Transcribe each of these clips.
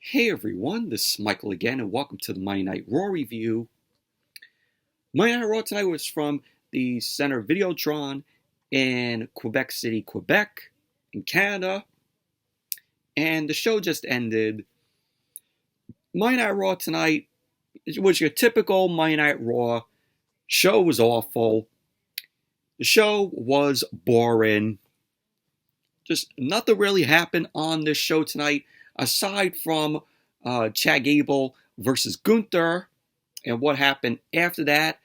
Hey everyone, this is Michael again, and welcome to the Monday Night Raw review. Monday Night Raw tonight was from the Centre Videotron in Quebec City, Quebec, in Canada, and the show just ended. Monday Night Raw tonight was your typical Monday Night Raw. Show was awful. The show was boring. Just nothing really happened on this show tonight, aside from Chad Gable versus Gunther and what happened after that.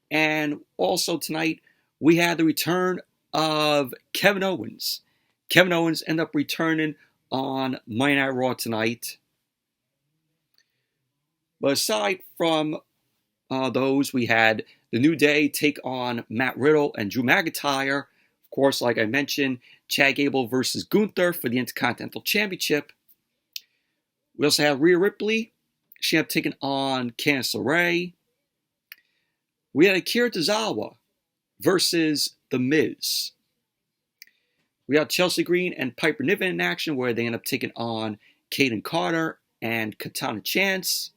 And also tonight, we had the return of Kevin Owens. Kevin Owens ended up returning on Monday Night Raw tonight. But aside from those, we had the New Day take on Matt Riddle and Drew McIntyre. Of course, like I mentioned, Chad Gable versus Gunther for the Intercontinental Championship. We also have Rhea Ripley. She ended up taking on Candice LeRae. We had Akira Tozawa versus The Miz. We had Chelsea Green and Piper Niven in action, where they end up taking on Kayden Carter and Katana Chance.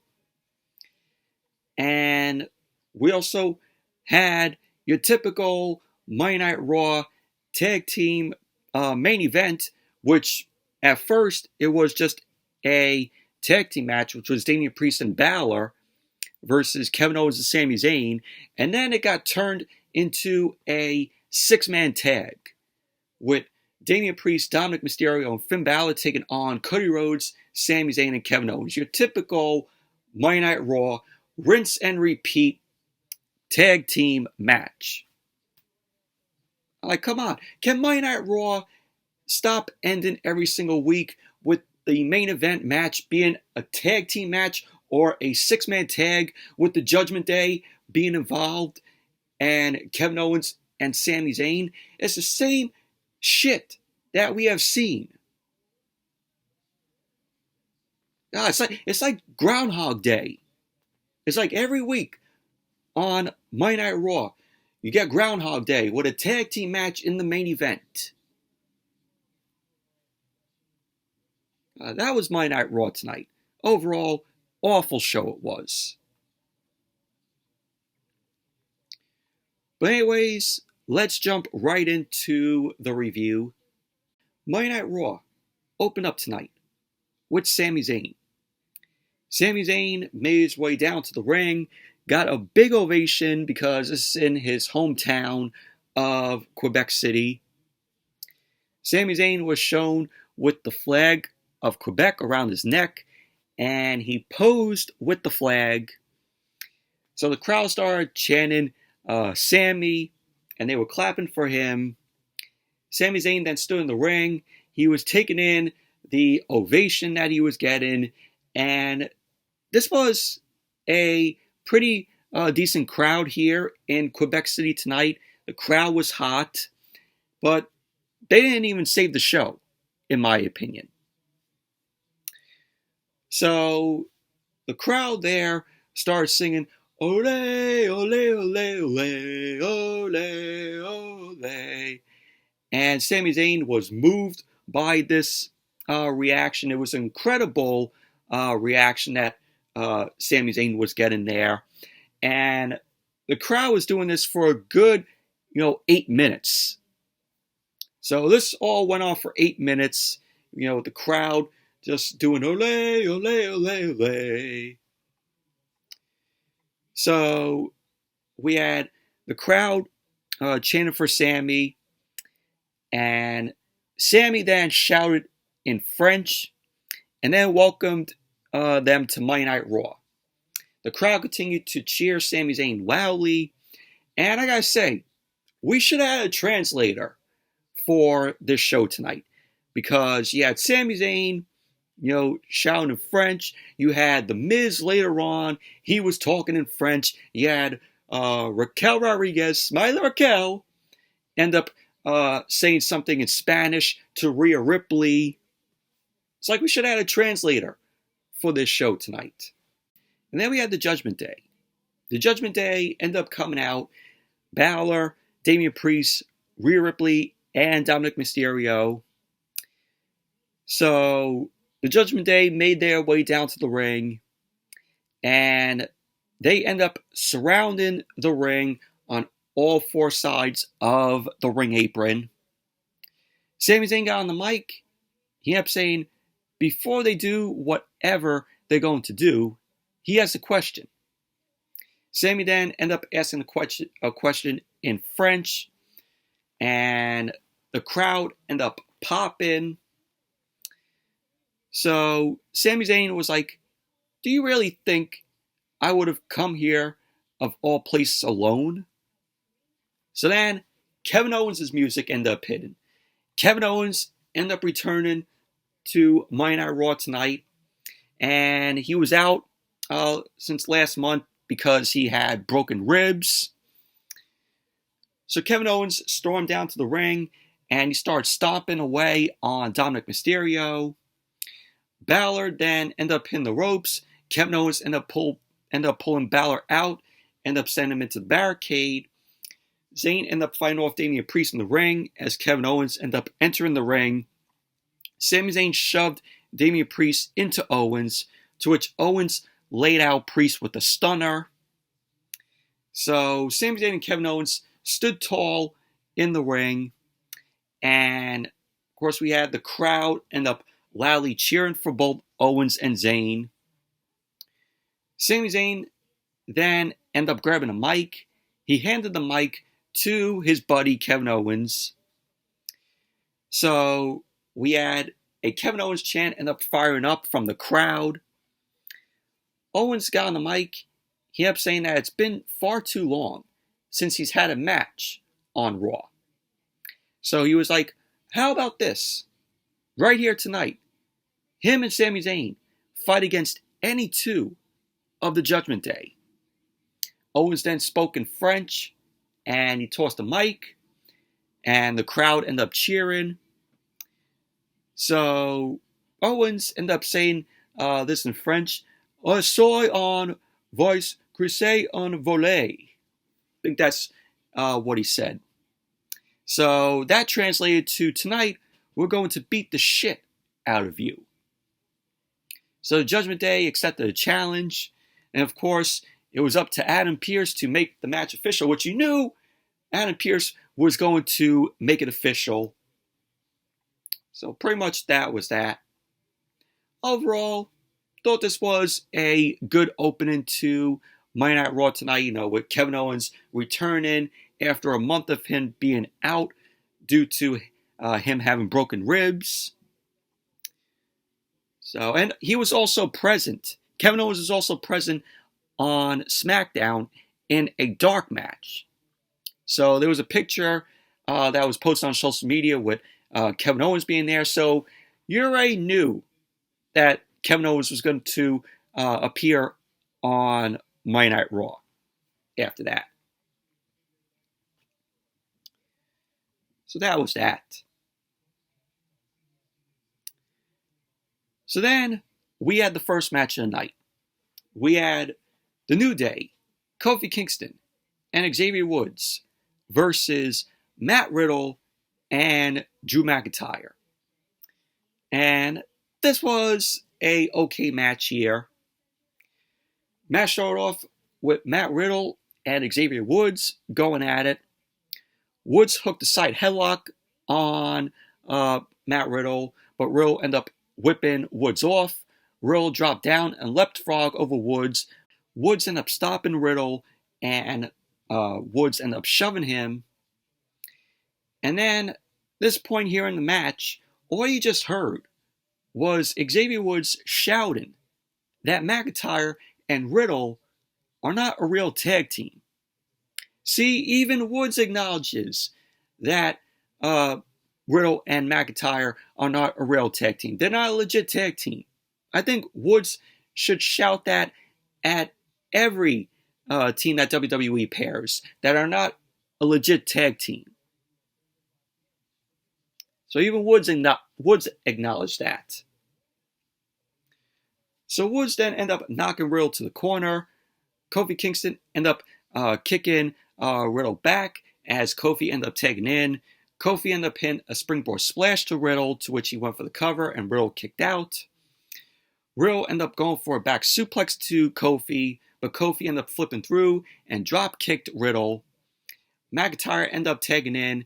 And we also had your typical Monday Night Raw tag team main event, which at first it was just a tag team match, which was Damian Priest and Balor versus Kevin Owens and Sami Zayn, and then it got turned into a six-man tag with Damian Priest, Dominik, Mysterio, and Finn Balor taking on Cody Rhodes, Sami Zayn, and Kevin Owens. Your typical Monday Night Raw rinse and repeat tag team match. Like, come on. Can Monday Night Raw stop ending every single week with the main event match being a tag team match or a six-man tag with the Judgment Day being involved and Kevin Owens and Sami Zayn? It's the same shit that we have seen. It's like Groundhog Day. It's like every week on Monday Night Raw, you get Groundhog Day with a tag team match in the main event. That was Monday Night Raw tonight. Overall, awful show it was. But anyways, let's jump right into the review. Monday Night Raw opened up tonight with Sami Zayn. Sami Zayn made his way down to the ring, got a big ovation because this is in his hometown of Quebec City. Sami Zayn was shown with the flag of Quebec around his neck, and he posed with the flag. So the crowd started chanting Sami, and they were clapping for him. Sami Zayn then stood in the ring. He was taking in the ovation that he was getting, and this was a pretty decent crowd here in Quebec City tonight. The crowd was hot, but they didn't even save the show, in my opinion. So the crowd there started singing, "Ole, ole, ole, ole, ole, ole." And Sami Zayn was moved by this reaction. It was an incredible reaction that Sami Zayn was getting there. And the crowd was doing this for a good, 8 minutes. So this all went on for 8 minutes, with the crowd just doing ole, ole, ole, ole. So we had the crowd chanting for Sami, and Sami then shouted in French and then welcomed them to Monday Night Raw. The crowd continued to cheer Sami Zayn loudly, and I gotta say, we should have had a translator for this show tonight, because you had Sami Zayn, shouting in French. You had The Miz later on. He was talking in French. You had Raquel Rodriguez, Smiley Raquel, end up saying something in Spanish to Rhea Ripley. It's like we should have had a translator for this show tonight. And then we had the Judgment Day. The Judgment Day ended up coming out. Balor, Damian Priest, Rhea Ripley, and Dominik Mysterio. So The Judgment Day made their way down to the ring, and they end up surrounding the ring on all four sides of the ring apron. Sami Zayn got on the mic. He ended up saying, before they do whatever they're going to do, he has a question. Sami then ended up asking a question in French, and the crowd ended up popping. So Sami Zayn was like, do you really think I would have come here of all places alone? So then Kevin Owens' music ended up hitting. Kevin Owens ended up returning to Monday Night Raw tonight, and he was out since last month because he had broken ribs. So Kevin Owens stormed down to the ring, and he started stomping away on Dominik Mysterio. Balor then ended up hitting the ropes. Kevin Owens ended up pulling Balor out, ended up sending him into the barricade. Zayn ended up fighting off Damian Priest in the ring as Kevin Owens ended up entering the ring. Sami Zayn shoved Damian Priest into Owens, to which Owens laid out Priest with a stunner. So Sami Zayn and Kevin Owens stood tall in the ring, and of course we had the crowd end up loudly cheering for both Owens and Zayn. Sami Zayn then ended up grabbing a mic. He handed the mic to his buddy Kevin Owens. So we had a Kevin Owens chant end up firing up from the crowd. Owens got on the mic. He ended up saying that it's been far too long since he's had a match on Raw. So he was like, how about this? Right here tonight, him and Sami Zayn fight against any two of the Judgment Day. Owens then spoke in French, and he tossed the mic, and the crowd ended up cheering. So Owens ended up saying this in French, soy en voice crissé en volée. I think that's what he said. So that translated to, tonight, we're going to beat the shit out of you. So the Judgment Day accepted a challenge, and of course, it was up to Adam Pearce to make the match official, which you knew Adam Pearce was going to make it official. So pretty much that was that. Overall, thought this was a good opening to Monday Night Raw tonight, with Kevin Owens returning after a month of him being out due to him having broken ribs. So, and he was also present. Kevin Owens was also present on SmackDown in a dark match. So there was a picture that was posted on social media with Kevin Owens being there. So you already knew that Kevin Owens was going to appear on Monday Night Raw after that. So that was that. So then we had the first match of the night. We had the New Day, Kofi Kingston, and Xavier Woods versus Matt Riddle and Drew McIntyre. And this was a okay match here. Match started off with Matt Riddle and Xavier Woods going at it. Woods hooked a side headlock on Matt Riddle, but Riddle ended up whipping Woods off. Riddle dropped down and leapt frog over Woods. Woods ended up stopping Riddle, and Woods ended up shoving him. And then, this point here in the match, all you just heard was Xavier Woods shouting that McIntyre and Riddle are not a real tag team. See, even Woods acknowledges that Riddle and McIntyre are not a real tag team. They're not a legit tag team. I think Woods should shout that at every team that WWE pairs that are not a legit tag team. So even Woods acknowledged that. So Woods then ended up knocking Riddle to the corner. Kofi Kingston ended up kicking Riddle back as Kofi ended up tagging in. Kofi ended up hitting a springboard splash to Riddle, to which he went for the cover, and Riddle kicked out. Riddle ended up going for a back suplex to Kofi, but Kofi ended up flipping through and drop kicked Riddle. McIntyre ended up tagging in.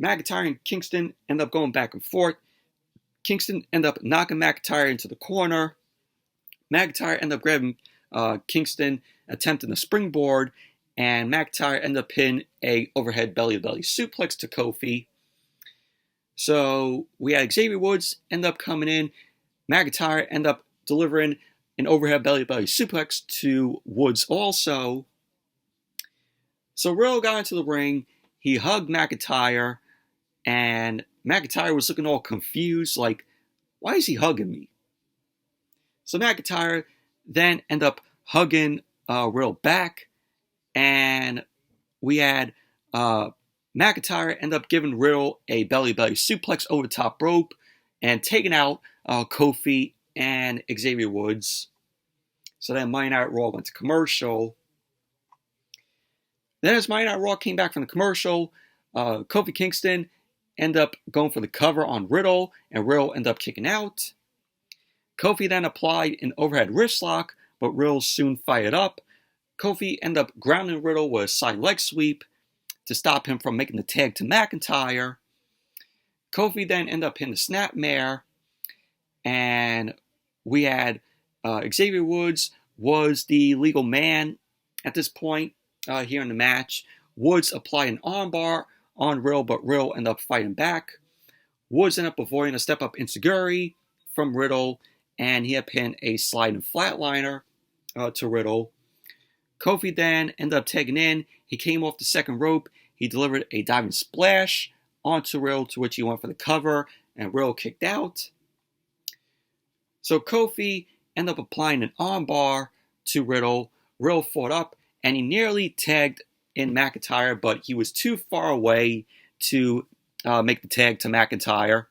McIntyre and Kingston ended up going back and forth. Kingston ended up knocking McIntyre into the corner. McIntyre ended up grabbing Kingston, attempting a springboard, and McIntyre ended up pinning a overhead belly-to-belly suplex to Kofi. So we had Xavier Woods end up coming in. McIntyre ended up delivering an overhead belly-to-belly suplex to Woods also. So Riddle got into the ring. He hugged McIntyre, and McIntyre was looking all confused, like, why is he hugging me? So McIntyre then ended up hugging Riddle back, and we had McIntyre end up giving Riddle a belly-to-belly suplex over the top rope and taking out Kofi and Xavier Woods. So then Monday Night Raw went to commercial. Then as Monday Night Raw came back from the commercial, Kofi Kingston ended up going for the cover on Riddle, and Riddle ended up kicking out. Kofi then applied an overhead wrist lock, but Riddle soon fired up. Kofi ended up grounding Riddle with a side leg sweep to stop him from making the tag to McIntyre. Kofi then ended up hitting the snapmare, and we had Xavier Woods was the legal man at this point here in the match. Woods applied an armbar on Riddle, but Riddle ended up fighting back. Woods ended up avoiding a step-up enziguri from Riddle, and he had pinned a sliding flatliner to Riddle. Kofi then ended up tagging in. He came off the second rope. He delivered a diving splash onto Riddle, to which he went for the cover, and Riddle kicked out. So Kofi ended up applying an armbar to Riddle. Riddle fought up, and he nearly tagged in McIntyre, but he was too far away to make the tag to McIntyre.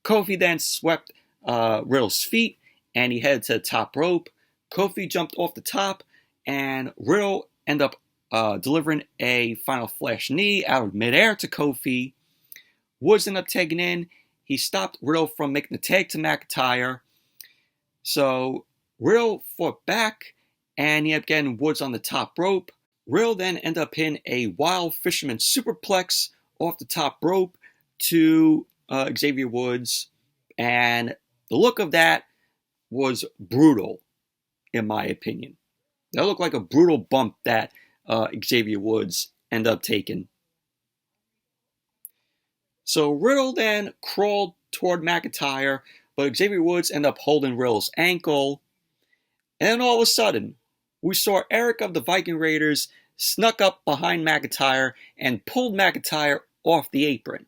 Kofi then swept Riddle's feet, and he headed to the top rope. Kofi jumped off the top, and Riddle ended up delivering a final flash knee out of midair to Kofi. Woods ended up tagging in. He stopped Riddle from making the tag to McIntyre. So Riddle fought back, and he ended up getting Woods on the top rope. Riddle then ended up hitting a wild fisherman superplex off the top rope to Xavier Woods, and the look of that was brutal, in my opinion. That looked like a brutal bump that Xavier Woods ended up taking. So Riddle then crawled toward McIntyre, but Xavier Woods ended up holding Riddle's ankle. And then all of a sudden, we saw Eric of the Viking Raiders snuck up behind McIntyre and pulled McIntyre off the apron.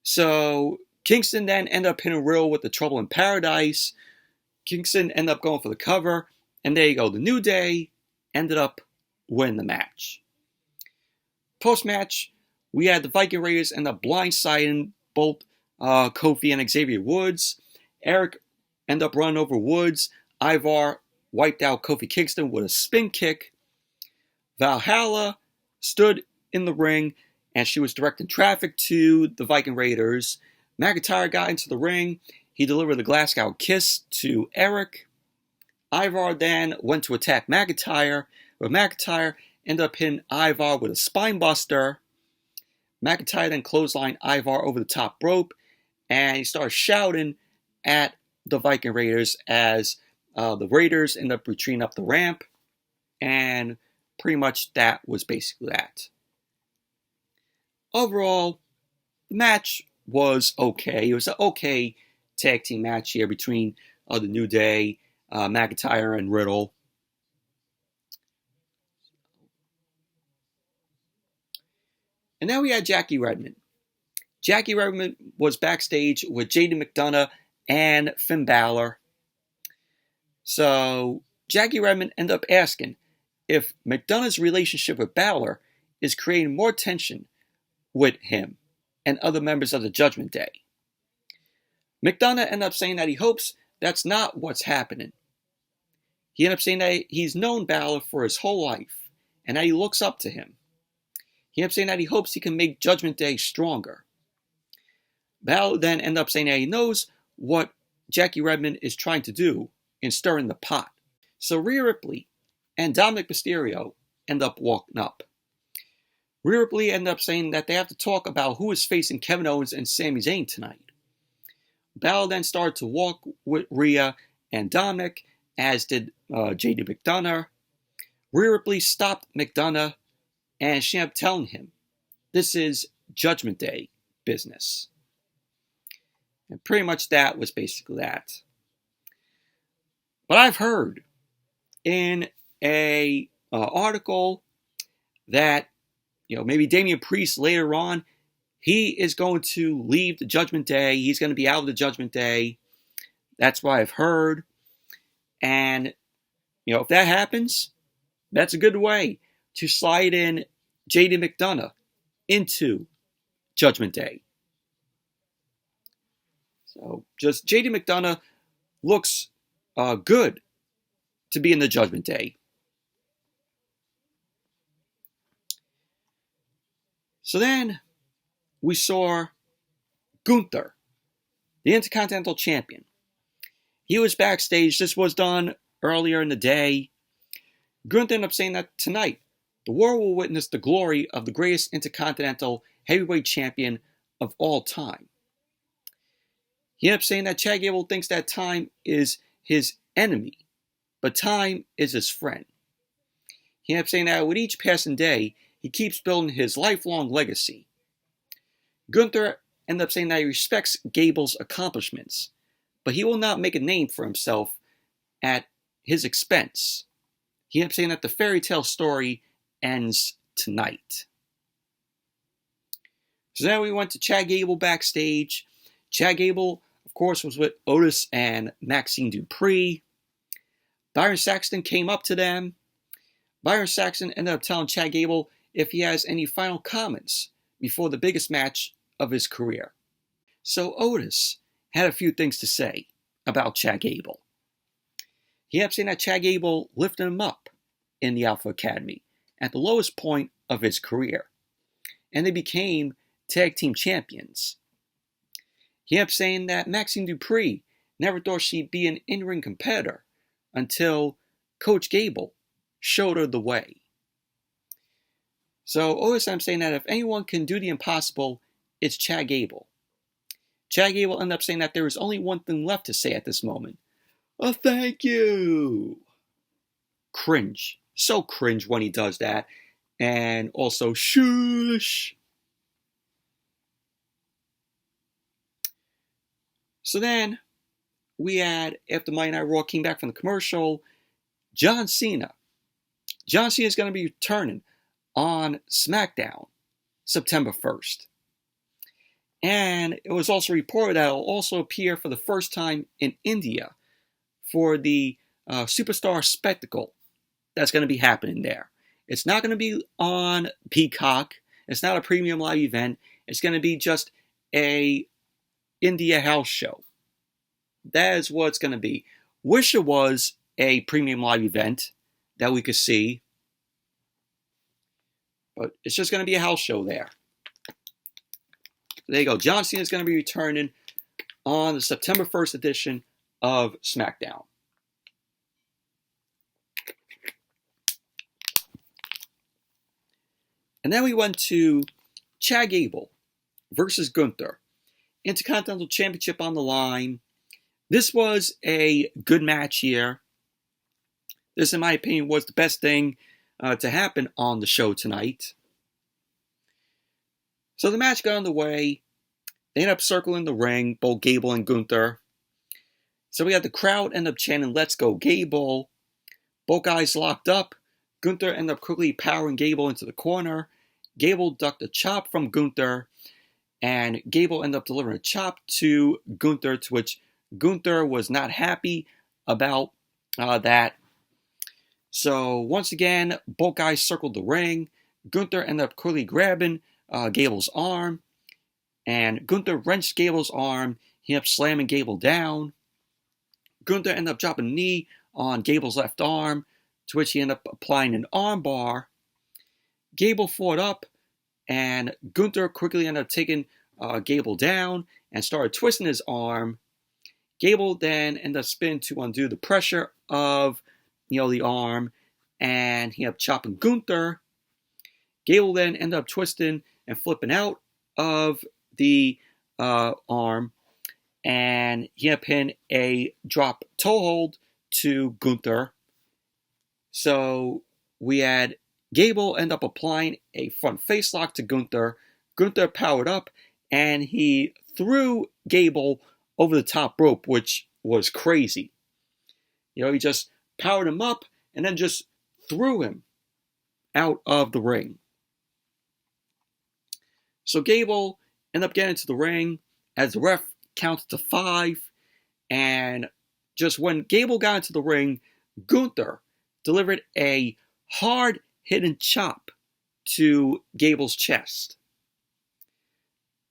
So Kingston then ended up hitting Riddle with the Trouble in Paradise. Kingston ended up going for the cover. And there you go. The New Day ended up winning the match. Post-match, we had the Viking Raiders end up blindsiding both Kofi and Xavier Woods. Eric ended up running over Woods. Ivar wiped out Kofi Kingston with a spin kick. Valhalla stood in the ring, and she was directing traffic to the Viking Raiders. McIntyre got into the ring. He delivered the Glasgow kiss to Eric. Ivar then went to attack McIntyre, but McIntyre ended up hitting Ivar with a spine buster. McIntyre then clotheslined Ivar over the top rope, and he started shouting at the Viking Raiders as the Raiders ended up retreating up the ramp, and pretty much that was basically that. Overall, the match was okay. It was an okay tag team match here between the New Day, McIntyre, and Riddle. And then we had Jackie Redmond. Jackie Redmond was backstage with JD McDonough and Finn Balor. So Jackie Redmond ended up asking if McDonough's relationship with Balor is creating more tension with him and other members of the Judgment Day. McDonough ended up saying that he hopes that's not what's happening. He ended up saying that he's known Balor for his whole life and that he looks up to him. He ended up saying that he hopes he can make Judgment Day stronger. Balor then ended up saying that he knows what Jackie Redmond is trying to do in stirring the pot. So Rhea Ripley and Dominik Mysterio end up walking up. Rhea Ripley ended up saying that they have to talk about who is facing Kevin Owens and Sami Zayn tonight. Balor then started to walk with Rhea and Dominik, as did JD McDonough. Rhea Ripley stopped McDonough, and she ended up telling him, this is Judgment Day business. And pretty much that was basically that. But I've heard in a article that maybe Damian Priest later on, he is going to leave the Judgment Day. He's going to be out of the Judgment Day. That's what I've heard. And, if that happens, that's a good way to slide in JD McDonough into Judgment Day. So, just JD McDonough looks good to be in the Judgment Day. So then we saw Gunther, the Intercontinental Champion. He was backstage. This was done earlier in the day. Gunther ended up saying that tonight, the world will witness the glory of the greatest Intercontinental Heavyweight Champion of all time. He ended up saying that Chad Gable thinks that time is his enemy, but time is his friend. He ended up saying that with each passing day, he keeps building his lifelong legacy. Gunther ended up saying that he respects Gable's accomplishments, but he will not make a name for himself at his expense. He ended up saying that the fairy tale story ends tonight. So then we went to Chad Gable backstage. Chad Gable, of course, was with Otis and Maxine Dupree. Byron Saxton came up to them. Byron Saxton ended up telling Chad Gable if he has any final comments before the biggest match of his career. So Otis had a few things to say about Chad Gable. He ended up saying that Chad Gable lifted him up in the Alpha Academy at the lowest point of his career, and they became tag team champions. He ended up saying that Maxine Dupree never thought she'd be an in-ring competitor until Coach Gable showed her the way. So Otis ended up saying that if anyone can do the impossible, it's Chad Gable. Chad Gable ended up saying that there is only one thing left to say at this moment. A thank you. Cringe. So cringe when he does that. And also shush. So then we had, after Monday Night Raw came back from the commercial, John Cena. John Cena is going to be returning on SmackDown September 1st. And it was also reported that it will also appear for the first time in India for the Superstar Spectacle that's going to be happening there. It's not going to be on Peacock. It's not a premium live event. It's going to be just a India house show. That is what it's going to be. Wish it was a premium live event that we could see. But it's just going to be a house show there. There you go. John Cena is going to be returning on the September 1st edition of SmackDown. And then we went to Chad Gable versus Gunther. Intercontinental Championship on the line. This was a good match here. This, in my opinion, was the best thing to happen on the show tonight. So the match got underway. They ended up circling the ring, both Gable and Gunther. So we had the crowd end up chanting, "Let's go Gable." Both guys locked up. Gunther ended up quickly powering Gable into the corner. Gable ducked a chop from Gunther. And Gable ended up delivering a chop to Gunther, to which Gunther was not happy about that. So once again, both guys circled the ring. Gunther ended up quickly grabbing Gable's arm. And Gunther wrenched Gable's arm. He ended up slamming Gable down. Gunther ended up dropping a knee on Gable's left arm, to which he ended up applying an arm bar. Gable fought up, and Gunther quickly ended up taking Gable down and started twisting his arm. Gable then ended up spinning to undo the pressure of, the arm, and he ended up chopping Gunther. Gable then ended up twisting and flipping out of the arm, and he ended up hitting a drop toe hold to Gunther. So we had Gable end up applying a front face lock to Gunther. Gunther powered up, and he threw Gable over the top rope, which was crazy. He just powered him up and then just threw him out of the ring. So Gable ended up getting into the ring as the ref counted to 5. And just when Gable got into the ring, Gunther delivered a hard hidden chop to Gable's chest.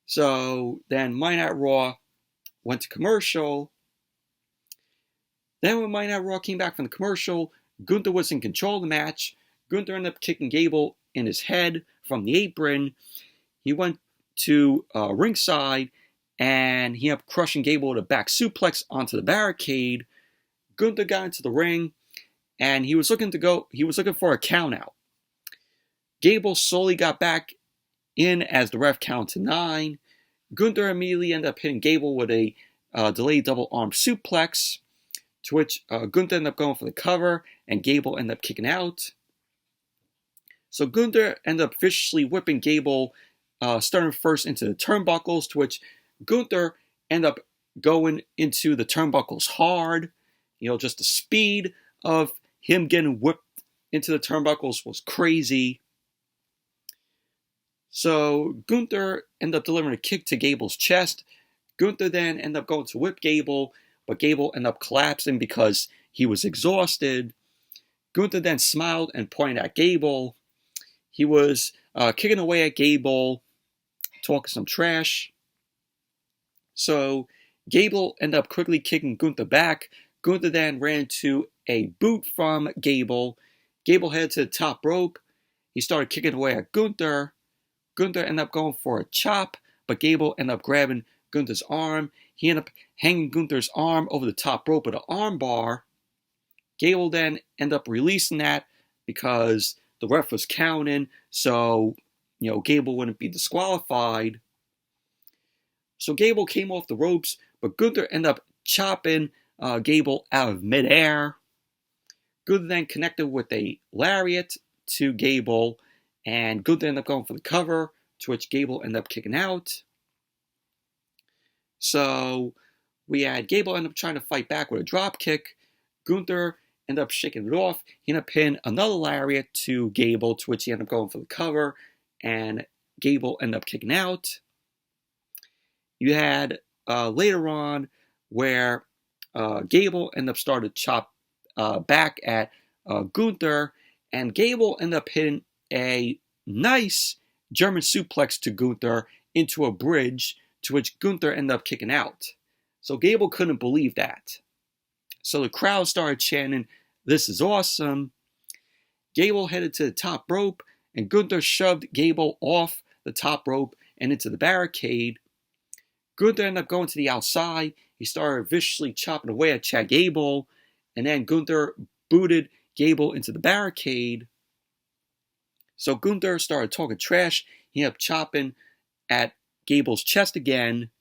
So then Monday Night Raw went to commercial. Then when Monday Night Raw came back from the commercial, Gunther was in control of the match. Gunther ended up kicking Gable in his head from the apron. He went to ringside, and he ended up crushing Gable with a back suplex onto the barricade. Gunther got into the ring, and he was looking for a count out. Gable slowly got back in as the ref counted to 9. Gunther immediately ended up hitting Gable with a delayed double arm suplex, to which Gunther ended up going for the cover, and Gable ended up kicking out. So Gunther ended up viciously whipping Gable, starting first into the turnbuckles, to which Gunther ended up going into the turnbuckles hard. Just the speed of him getting whipped into the turnbuckles was crazy. So Gunther ended up delivering a kick to Gable's chest. Gunther then ended up going to whip Gable, but Gable ended up collapsing because he was exhausted. Gunther then smiled and pointed at Gable. He was kicking away at Gable, talking some trash. So Gable ended up quickly kicking Gunther back. Gunther then ran into a boot from Gable. Gable headed to the top rope. He started kicking away at Gunther. Gunther ended up going for a chop, but Gable ended up grabbing Gunther's arm. He ended up hanging Gunther's arm over the top rope with an arm bar. Gable then ended up releasing that because the ref was counting, so Gable wouldn't be disqualified. So Gable came off the ropes, but Gunther ended up chopping Gable out of midair. Gunther then connected with a lariat to Gable, and Gunther ended up going for the cover, to which Gable ended up kicking out. So we had Gable end up trying to fight back with a drop kick. Gunther ended up shaking it off. He ended up pinning another lariat to Gable, to which he ended up going for the cover, and Gable ended up kicking out. You had later on where Gable ended up starting to chop back at Gunther, and Gable ended up hitting a nice German suplex to Gunther into a bridge, to which Gunther ended up kicking out. So Gable couldn't believe that. So the crowd started chanting, "This is awesome." Gable headed to the top rope, and Gunther shoved Gable off the top rope and into the barricade. Gunther ended up going to the outside. He started viciously chopping away at Chad Gable, and then Gunther booted Gable into the barricade. So Gunther started talking trash. He ended up chopping at Gable's chest again.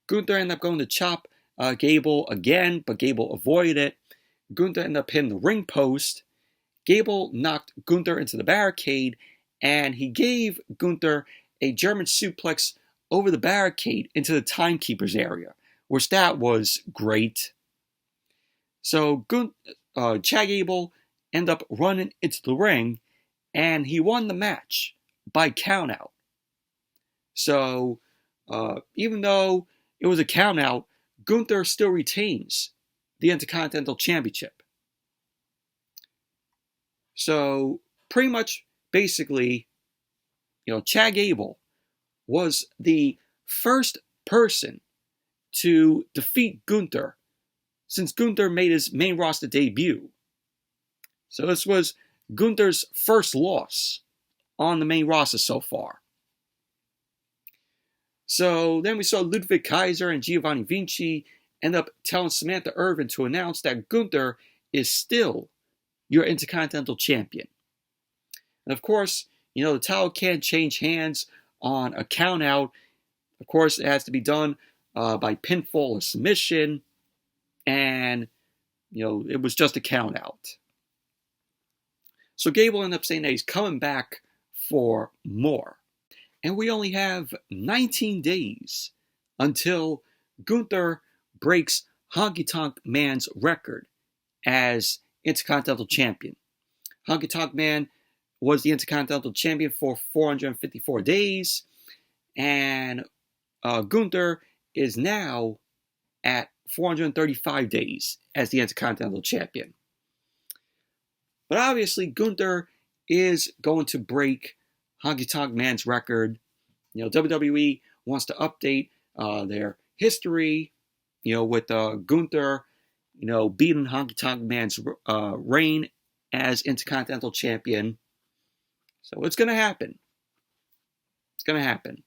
Gunther ended up going to chop Gable again, but Gable avoided it. Gunther ended up hitting the ring post. Gable knocked Gunther into the barricade, and he gave Gunther a German suplex over the barricade into the timekeeper's area, which that was great. So Chad Gable ended up running into the ring, and he won the match by countout. So even though it was a countout, Gunther still retains the Intercontinental Championship. So pretty much, basically, Chad Gable was the first person to defeat Gunther since Gunther made his main roster debut. So this was Gunther's first loss on the main roster so far. So then we saw Ludwig Kaiser and Giovanni Vinci end up telling Samantha Irvin to announce that Gunther is still your Intercontinental Champion. And of course, the title can't change hands on a count out. Of course, it has to be done by pinfall or submission. And, it was just a count out. So Gable ended up saying that he's coming back for more. And we only have 19 days until Gunther breaks Honky Tonk Man's record as Intercontinental Champion. Honky Tonk Man was the Intercontinental Champion for 454 days. And Gunther is now at 435 days as the Intercontinental Champion. But obviously, Gunther is going to break Honky Tonk Man's record. WWE wants to update their history, with Gunther, beating Honky Tonk Man's reign as Intercontinental Champion. So it's going to happen. It's going to happen.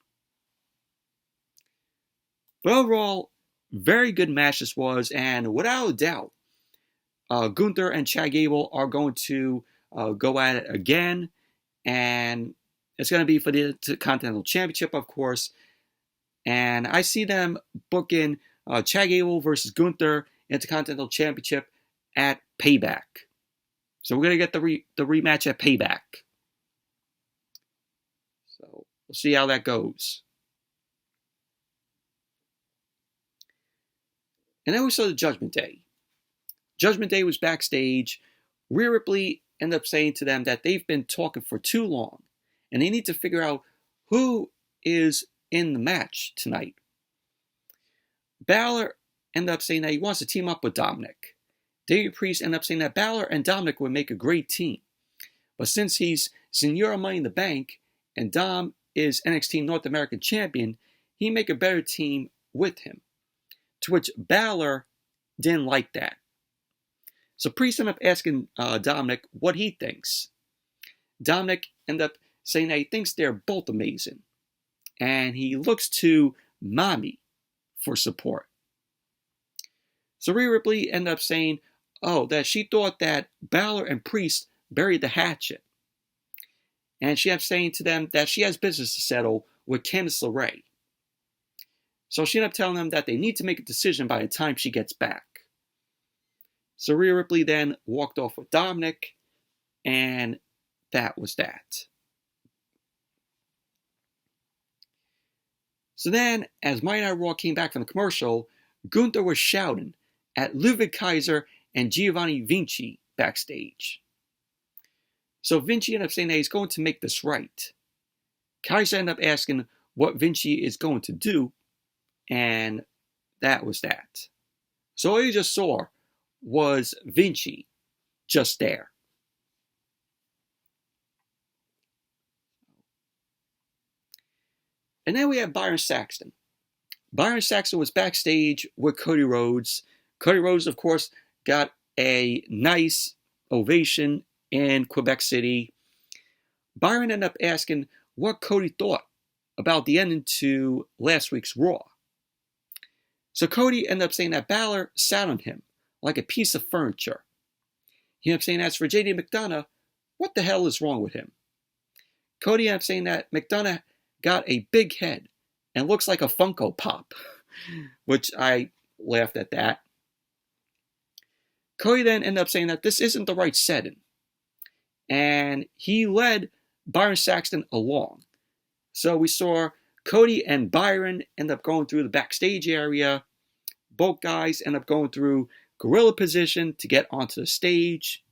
But overall, very good match this was, and without a doubt, Gunther and Chad Gable are going to go at it again, and it's going to be for the Intercontinental Championship, of course. And I see them booking Chad Gable versus Gunther Intercontinental Championship at Payback. So we're going to get the rematch at Payback. So we'll see how that goes. And then we saw the Judgment Day. Judgment Day was backstage. Rhea Ripley ended up saying to them that they've been talking for too long, and they need to figure out who is in the match tonight. Balor ended up saying that he wants to team up with Dominik. Damian Priest ended up saying that Balor and Dominik would make a great team. But since he's Senora Money in the Bank and Dom is NXT North American Champion, he'd make a better team with him. To which Balor didn't like that. So Priest ended up asking Dominik what he thinks. Dominik ended up saying that he thinks they're both amazing. And he looks to Mommy for support. So Rhea Ripley ended up saying, that she thought that Balor and Priest buried the hatchet. And she ended up saying to them that she has business to settle with Candice LeRae. So she ended up telling them that they need to make a decision by the time she gets back. So Rhea Ripley then walked off with Dominik, and that was that. So then, as Monday Night Raw came back from the commercial, Gunther was shouting at Ludwig Kaiser and Giovanni Vinci backstage. So Vinci ended up saying that he's going to make this right. Kaiser ended up asking what Vinci is going to do, and that was that. So all you just saw was Vinci just there. And then we have Byron Saxton. Byron Saxton was backstage with Cody Rhodes. Cody Rhodes, of course, got a nice ovation in Quebec City. Byron ended up asking what Cody thought about the ending to last week's Raw. So Cody ended up saying that Balor sat on him like a piece of furniture. He ended up saying, as for JD McDonough, what the hell is wrong with him? Cody ended up saying that McDonough got a big head and looks like a Funko Pop, which I laughed at that. Cody then ended up saying that this isn't the right setting, and he led Byron Saxton along. So we saw Cody and Byron end up going through the backstage area. Both guys end up going through gorilla position to get onto the stage.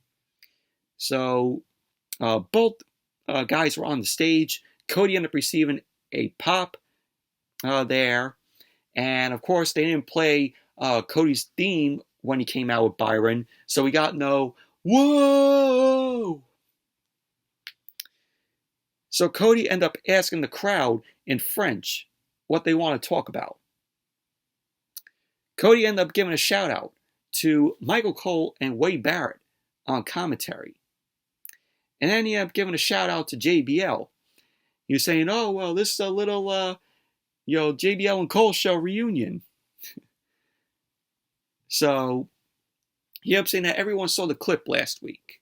So both guys were on the stage. Cody ended up receiving a pop there. And of course, they didn't play Cody's theme when he came out with Byron. So we got no, whoa! So Cody ended up asking the crowd in French what they want to talk about. Cody ended up giving a shout out to Michael Cole and Wade Barrett on commentary. And then he ended up giving a shout out to JBL. He was saying, oh, well, this is a little, JBL and Cole show reunion. So he ended up saying that everyone saw the clip last week.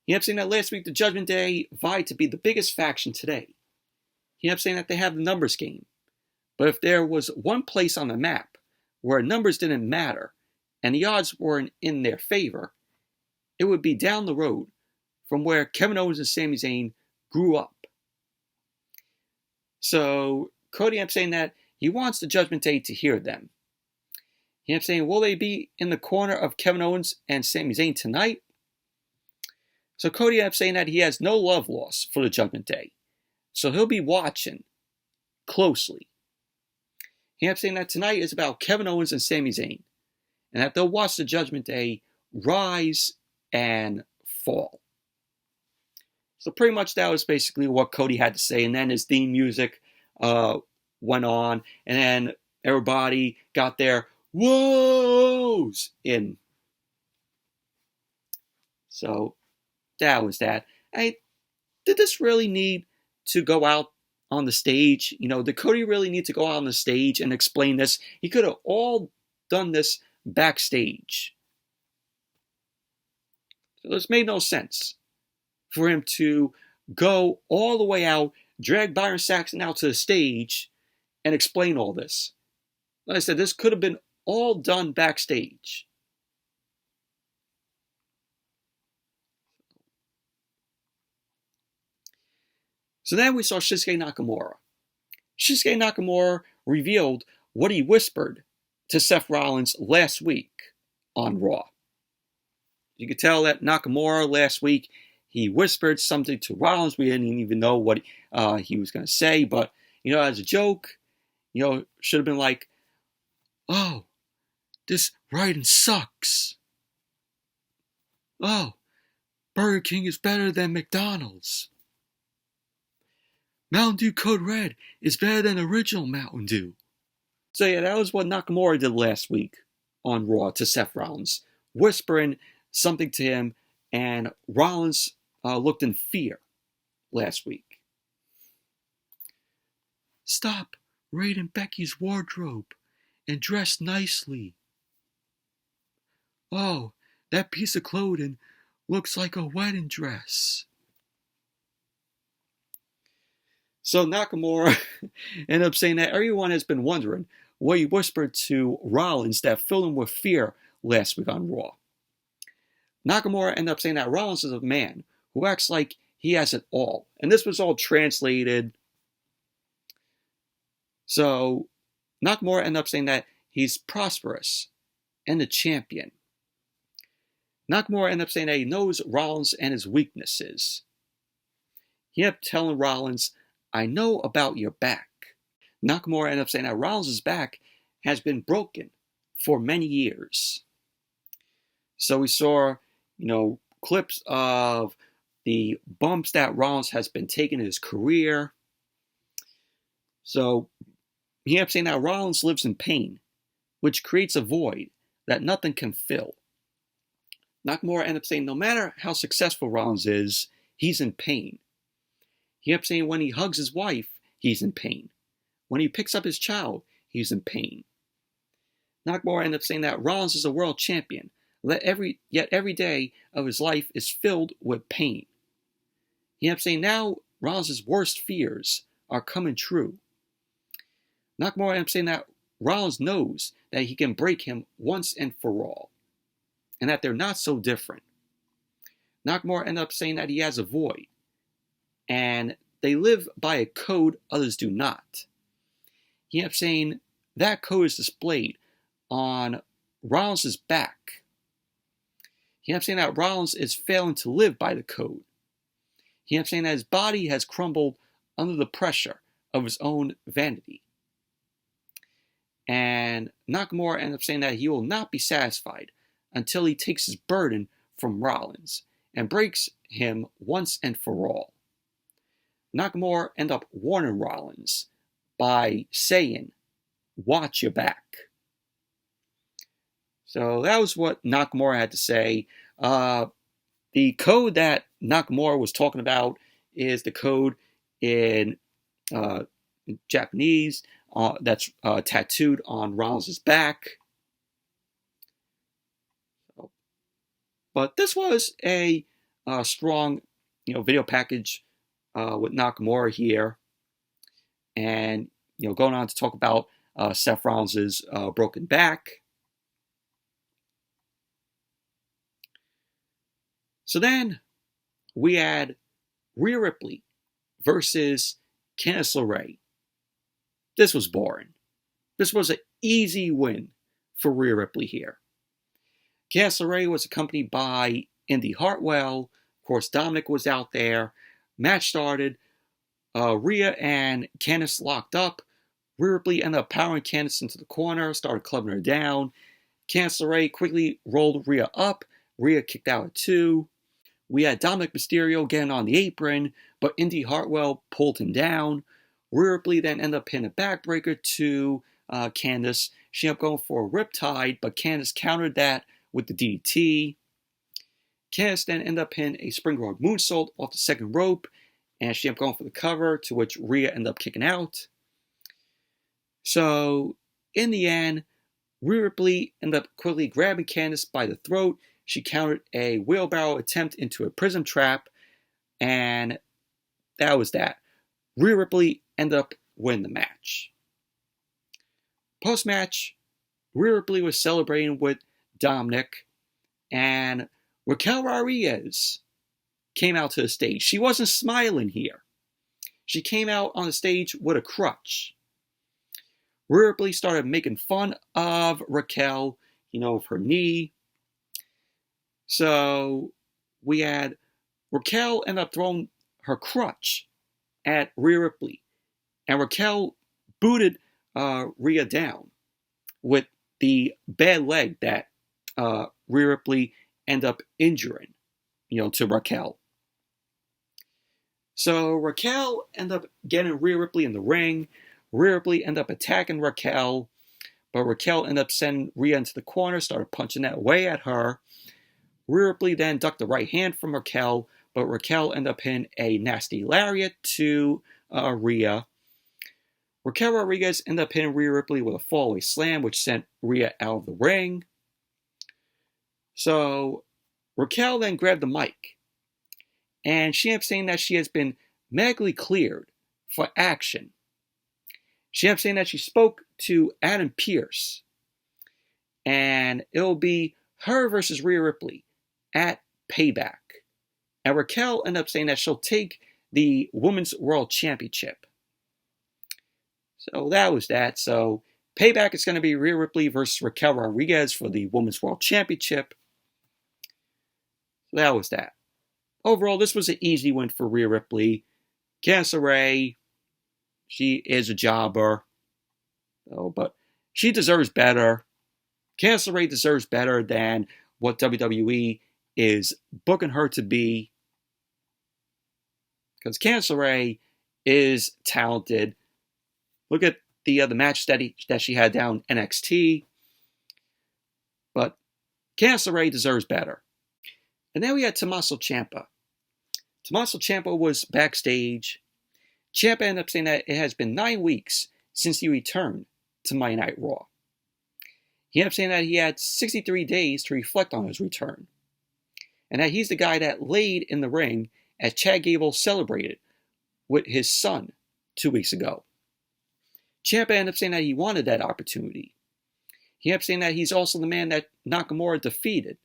He ended up saying that last week the Judgment Day vied to be the biggest faction today. He ended up saying that they have the numbers game. But if there was one place on the map where numbers didn't matter and the odds weren't in their favor, it would be down the road from where Kevin Owens and Sami Zayn grew up. So Cody ended up saying that he wants the Judgment Day to hear them. He ended up saying, will they be in the corner of Kevin Owens and Sami Zayn tonight? So Cody ended up saying that he has no love lost for the Judgment Day. So he'll be watching closely. He ended up saying that tonight is about Kevin Owens and Sami Zayn, and that they'll watch the Judgment Day rise and fall. So pretty much that was basically what Cody had to say, and then his theme music went on, and then everybody got their whoas in. So that was that. Did this really need to go out on the stage? Did Cody really need to go out on the stage and explain this? He could have all done this backstage. So this made no sense for him to go all the way out, drag Byron Saxton out to the stage, and explain all this. Like I said, this could have been all done backstage. So then we saw Shinsuke Nakamura. Shinsuke Nakamura revealed what he whispered to Seth Rollins last week on Raw. You could tell that Nakamura last week, he whispered something to Rollins. We didn't even know what he was going to say, but, as a joke, should have been like, oh, this writing sucks. Oh, Burger King is better than McDonald's. Mountain Dew Code Red is better than original Mountain Dew. So yeah, that was what Nakamura did last week on Raw to Seth Rollins, whispering something to him, and Rollins looked in fear last week. Stop raiding Becky's wardrobe and dress nicely. Oh, that piece of clothing looks like a wedding dress. So Nakamura ended up saying that everyone has been wondering what he whispered to Rollins that filled him with fear last week on Raw. Nakamura ended up saying that Rollins is a man who acts like he has it all. And this was all translated. So Nakamura ended up saying that he's prosperous and a champion. Nakamura ended up saying that he knows Rollins and his weaknesses. He ended up telling Rollins, I know about your back. Nakamura ended up saying that Rollins' back has been broken for many years. So we saw, clips of the bumps that Rollins has been taking in his career. So he ended up saying that Rollins lives in pain, which creates a void that nothing can fill. Nakamura ended up saying no matter how successful Rollins is, he's in pain. He ended up saying when he hugs his wife, he's in pain. When he picks up his child, he's in pain. Nakamura ended up saying that Rollins is a world champion, yet every day of his life is filled with pain. He ended up saying now Rollins' worst fears are coming true. Nakamura ended up saying that Rollins knows that he can break him once and for all, and that they're not so different. Nakamura ended up saying that he has a void, and they live by a code others do not. He ended up saying that code is displayed on Rollins' back. He ended up saying that Rollins is failing to live by the code. He ended up saying that his body has crumbled under the pressure of his own vanity. And Nakamura ended up saying that he will not be satisfied until he takes his burden from Rollins and breaks him once and for all. Nakamura ended up warning Rollins by saying, watch your back. So that was what Nakamura had to say. The code that Nakamura was talking about is the code in Japanese that's tattooed on Rollins' back. But this was a strong, video package with Nakamura here, and going on to talk about Seth Rollins' broken back. So then we had Rhea Ripley versus Candice LeRae. This was boring. This was an easy win for Rhea Ripley here. Candice LeRae was accompanied by Indy Hartwell. Of course, Dominik was out there. Match started. Rhea and Candice locked up. Rhea Ripley ended up powering Candice into the corner, started clubbing her down. Candice LeRae quickly rolled Rhea up. Rhea kicked out at 2. We had Dominik Mysterio getting on the apron, but Indy Hartwell pulled him down. Rhea Ripley then ended up pinning a backbreaker to Candice. She ended up going for a riptide, but Candice countered that with the DDT. Candice then ended up pinning a springboard moonsault off the second rope, and she ended up going for the cover, to which Rhea ended up kicking out. So, in the end, Rhea Ripley ended up quickly grabbing Candice by the throat. She countered a wheelbarrow attempt into a prism trap, and that was that. Rhea Ripley ended up winning the match. Post-match, Rhea Ripley was celebrating with Dominik, and Raquel Rodriguez came out to the stage. She wasn't smiling here. She came out on the stage with a crutch. Rhea Ripley started making fun of Raquel, of her knee. So we had Raquel end up throwing her crutch at Rhea Ripley, and Raquel booted Rhea down with the bad leg that Rhea Ripley ended up injuring, to Raquel. So Raquel ended up getting Rhea Ripley in the ring. Rhea Ripley ended up attacking Raquel, but Raquel ended up sending Rhea into the corner, started punching that away at her. Rhea Ripley then ducked the right hand from Raquel, but Raquel ended up hitting a nasty lariat to Rhea. Raquel Rodriguez ended up hitting Rhea Ripley with a fallaway slam, which sent Rhea out of the ring. So Raquel then grabbed the mic, and she ended up saying that she has been medically cleared for action. She ended up saying that she spoke to Adam Pearce, and it'll be her versus Rhea Ripley at Payback. And Raquel ended up saying that she'll take the Women's World Championship. So that was that. So Payback is going to be Rhea Ripley versus Raquel Rodriguez for the Women's World Championship. So that was that. Overall, this was an easy win for Rhea Ripley. Candice LeRae, she is a jobber. But she deserves better. Candice LeRae deserves better than what WWE is booking her to be. Because Candice LeRae is talented. Look at the match that she had down NXT. But Candice LeRae deserves better. And then we had Tommaso Ciampa. Tommaso Ciampa was backstage. Ciampa ended up saying that it has been 9 weeks since he returned to Monday Night Raw. He ended up saying that he had 63 days to reflect on his return. And that he's the guy that laid in the ring as Chad Gable celebrated with his son 2 weeks ago. Ciampa ended up saying that he wanted that opportunity. He ended up saying that he's also the man that Nakamura defeated,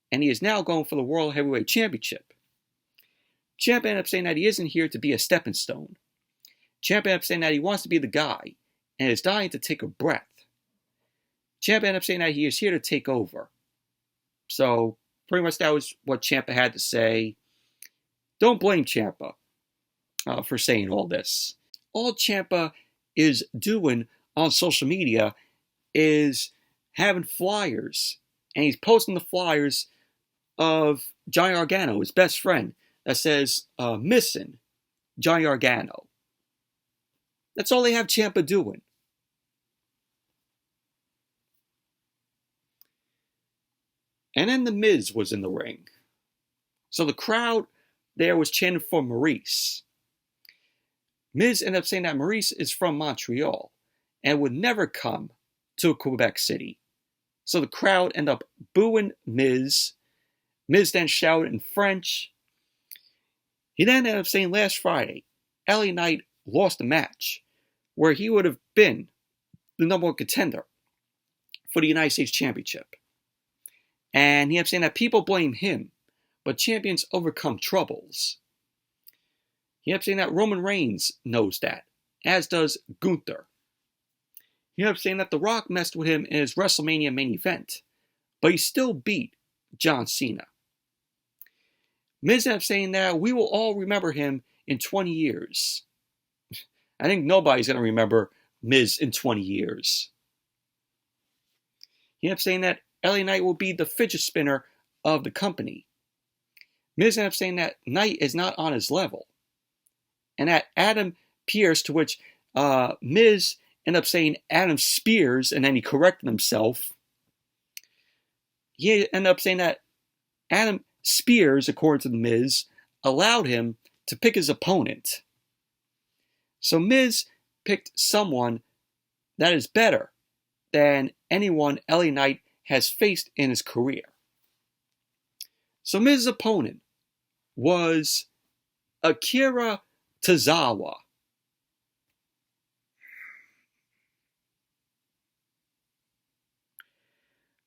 and he is now going for the World Heavyweight Championship. Ciampa ended up saying that he isn't here to be a stepping stone. Ciampa ended up saying that he wants to be the guy, and is dying to take a breath. Ciampa ended up saying that he is here to take over. So, pretty much that was what Ciampa had to say. Don't blame Ciampa for saying all this. All Ciampa is doing on social media is having flyers, and he's posting the flyers of Johnny Gargano, his best friend, that says, missing Johnny Gargano. That's all they have Ciampa doing. And then The Miz was in the ring. So the crowd there was chanting for Maurice. Miz ended up saying that Maurice is from Montreal and would never come to Quebec City. So the crowd ended up booing Miz. Miz then shouted in French. He then ended up saying last Friday, LA Knight lost the match, where he would have been the number one contender for the United States Championship. And he ended up saying that people blame him, but champions overcome troubles. He ended up saying that Roman Reigns knows that, as does Gunther. He ended up saying that The Rock messed with him in his WrestleMania main event, but he still beat John Cena. Miz ended up saying that we will all remember him in 20 years. I think nobody's going to remember Miz in 20 years. He ended up saying that LA Knight will be the fidget spinner of the company. Miz ended up saying that Knight is not on his level. And that Adam Pearce, to which Miz ended up saying Adam Spears, and then he corrected himself. He ended up saying that Adam Spears, according to the Miz, allowed him to pick his opponent. So Miz picked someone that is better than anyone LA Knight has faced in his career. So Miz's opponent was Akira Tozawa.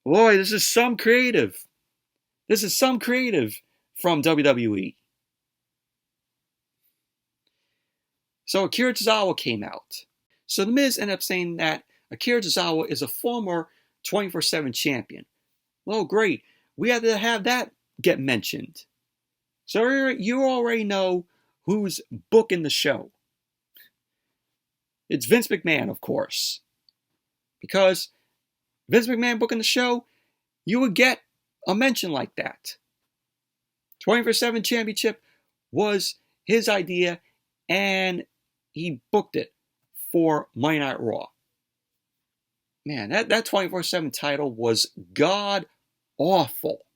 Boy, this is some creative. This is some creative from WWE. So Akira Tozawa came out. So The Miz ended up saying that Akira Tozawa is a former 24/7 champion. Well, great. We had to have that get mentioned. So you already know who's booking the show. It's Vince McMahon, of course. Because Vince McMahon booking the show, you would get a mention like that. 24/7 championship was his idea, and he booked it for Monday Night Raw. Man, that 24/7 title was god awful.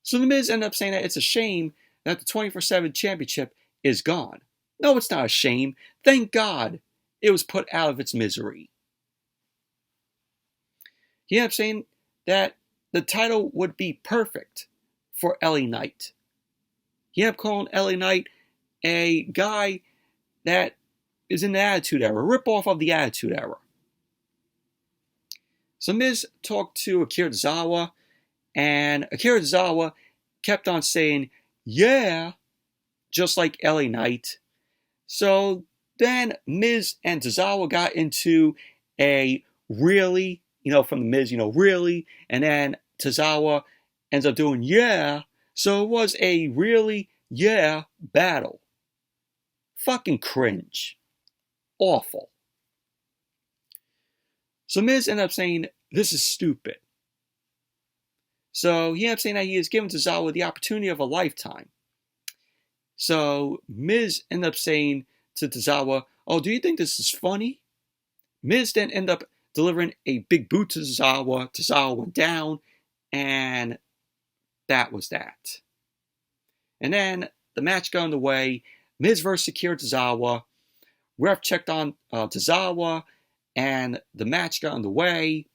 So The Miz ended up saying that it's a shame that the 24/7 championship is gone. No, it's not a shame. Thank God it was put out of its misery. He ended up saying that the title would be perfect for LA Knight. He ended up calling LA Knight a guy that is in the Attitude Era, a ripoff of the Attitude Era. So Miz talked to Akira Tozawa, and Akira Tozawa kept on saying, yeah, just like LA Knight. So then Miz and Tozawa got into a really, from the Miz, really, and then Tozawa ends up doing yeah. So it was a really yeah battle. Fucking cringe. Awful. So Miz ended up saying, this is stupid. So he ended up saying that he has given Tozawa the opportunity of a lifetime. So Miz ended up saying to Tozawa, oh, do you think this is funny? Miz then ended up delivering a big boot to Tozawa. Tozawa went down, and that was that. And then the match got underway. Miz versus Akira Tozawa. Ref checked on Tozawa, and the match got underway.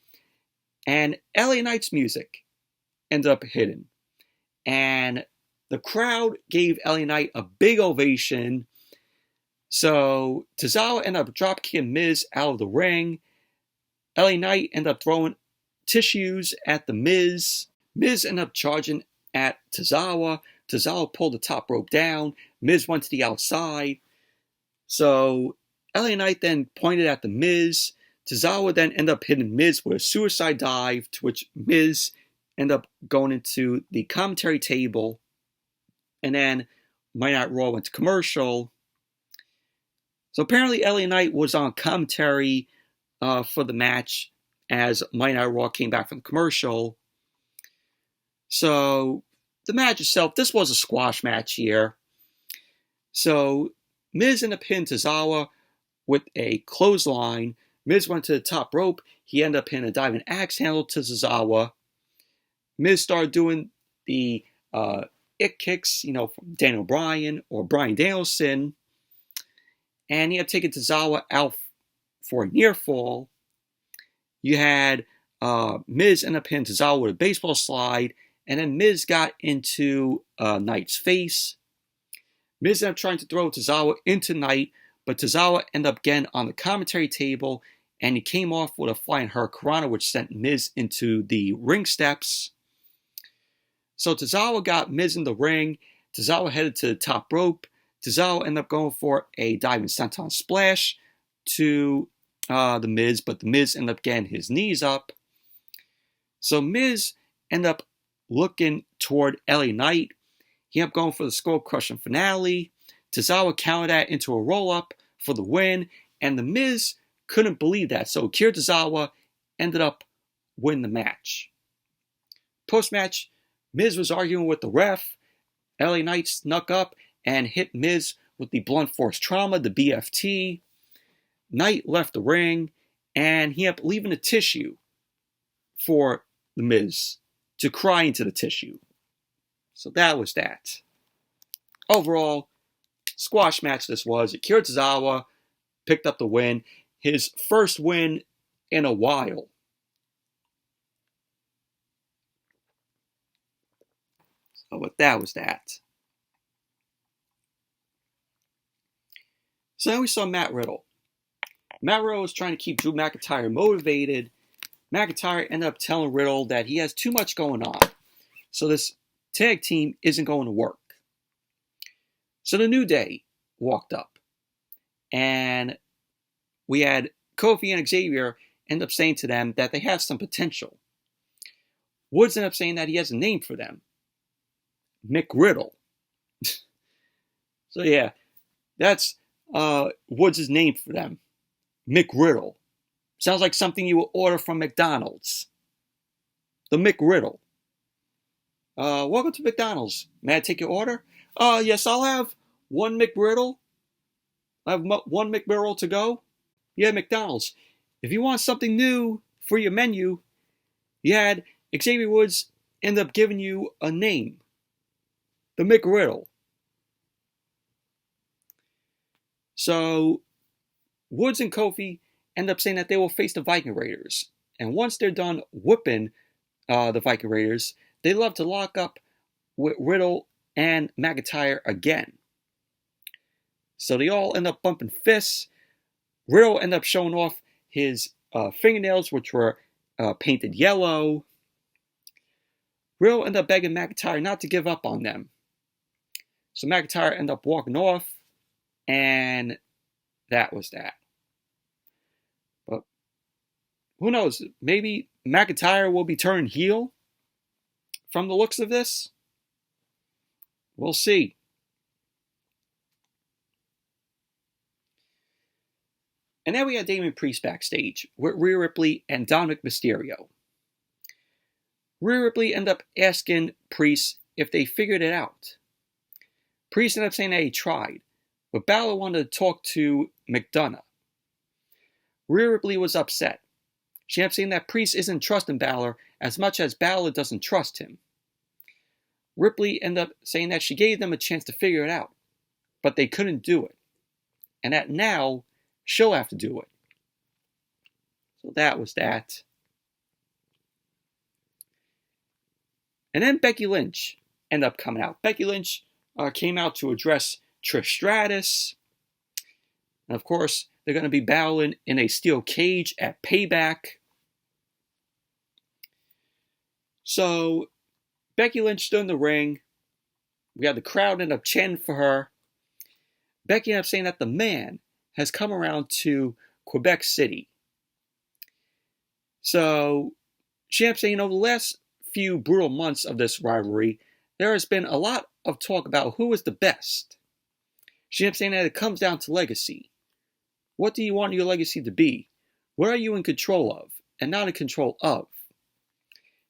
And LA Knight's music ended up hitting. And the crowd gave LA Knight a big ovation. So Tozawa ended up dropkicking Miz out of the ring. LA Knight ended up throwing tissues at the Miz. Miz ended up charging at Tozawa. Tozawa pulled the top rope down. Miz went to the outside. So LA Knight then pointed at the Miz. Tozawa then ended up hitting Miz with a suicide dive, to which Miz ended up going into the commentary table. And then Monday Night Raw went to commercial. So apparently LA Knight was on commentary for the match as Monday Night Raw came back from the commercial. So the match itself, this was a squash match here. So Miz ended up hitting Tozawa with a clothesline. Miz went to the top rope. He ended up hitting a diving axe handle to Tozawa. Miz started doing the it kicks, from Daniel Bryan or Bryan Danielson. And he had taken Tozawa out for a near fall. You had Miz ended up hitting Tozawa with a baseball slide, and then Miz got into Knight's face. Miz ended up trying to throw Tozawa into Knight, but Tozawa ended up getting on the commentary table, and he came off with a flying hurricanrana, which sent Miz into the ring steps. So Tozawa got Miz in the ring. Tozawa headed to the top rope. Tozawa ended up going for a diving senton splash to the Miz, but the Miz ended up getting his knees up. So Miz ended up looking toward LA Knight. He ended up going for the skull-crushing finale. Tozawa countered that into a roll-up for the win, and the Miz couldn't believe that. So Akira Tozawa ended up winning the match. Post-match, Miz was arguing with the ref. LA Knight snuck up and hit Miz with the blunt force trauma, the BFT. Knight left the ring, and he ended up leaving a tissue for the Miz to cry into the tissue. So that was that. Overall, squash match this was. Akira Tozawa picked up the win. His first win in a while. So that was that. So then we saw Matt Riddle. Matt Riddle was trying to keep Drew McIntyre motivated. McIntyre ended up telling Riddle that he has too much going on. So this tag team isn't going to work. So the New Day walked up. And we had Kofi and Xavier end up saying to them that they have some potential. Woods ended up saying that he has a name for them. McRiddle. So yeah, that's Woods' name for them. McRiddle. Sounds like something you will order from McDonald's. The McRiddle. Welcome to McDonald's. May I take your order? Yes, I'll have one McRiddle. I have one McRiddle to go. Yeah, McDonald's. If you want something new for your menu, you had Xavier Woods end up giving you a name. The McRiddle. So, Woods and Kofi end up saying that they will face the Viking Raiders. And once they're done whipping the Viking Raiders, they love to lock up with Riddle and McIntyre again. So they all end up bumping fists. Riddle ended up showing off his fingernails, which were painted yellow. Riddle ended up begging McIntyre not to give up on them. So McIntyre ended up walking off, and that was that. But who knows? Maybe McIntyre will be turned heel from the looks of this. We'll see. And then we had Damian Priest backstage with Rhea Ripley and Dominik Mysterio. Rhea Ripley ended up asking Priest if they figured it out. Priest ended up saying that he tried, but Balor wanted to talk to McDonough. Rhea Ripley was upset. She ended up saying that Priest isn't trusting Balor as much as Balor doesn't trust him. Ripley ended up saying that she gave them a chance to figure it out, but they couldn't do it. And that now, she'll have to do it. So that was that. And then Becky Lynch ended up coming out. Becky Lynch came out to address Trish Stratus. And of course, they're going to be battling in a steel cage at Payback. So, Becky Lynch stood in the ring. We had the crowd end up chanting for her. Becky ended up saying that the man has come around to Quebec City. So, she ended up saying over the last few brutal months of this rivalry, there has been a lot of talk about who is the best. She ended up saying that it comes down to legacy. What do you want your legacy to be? What are you in control of and not in control of?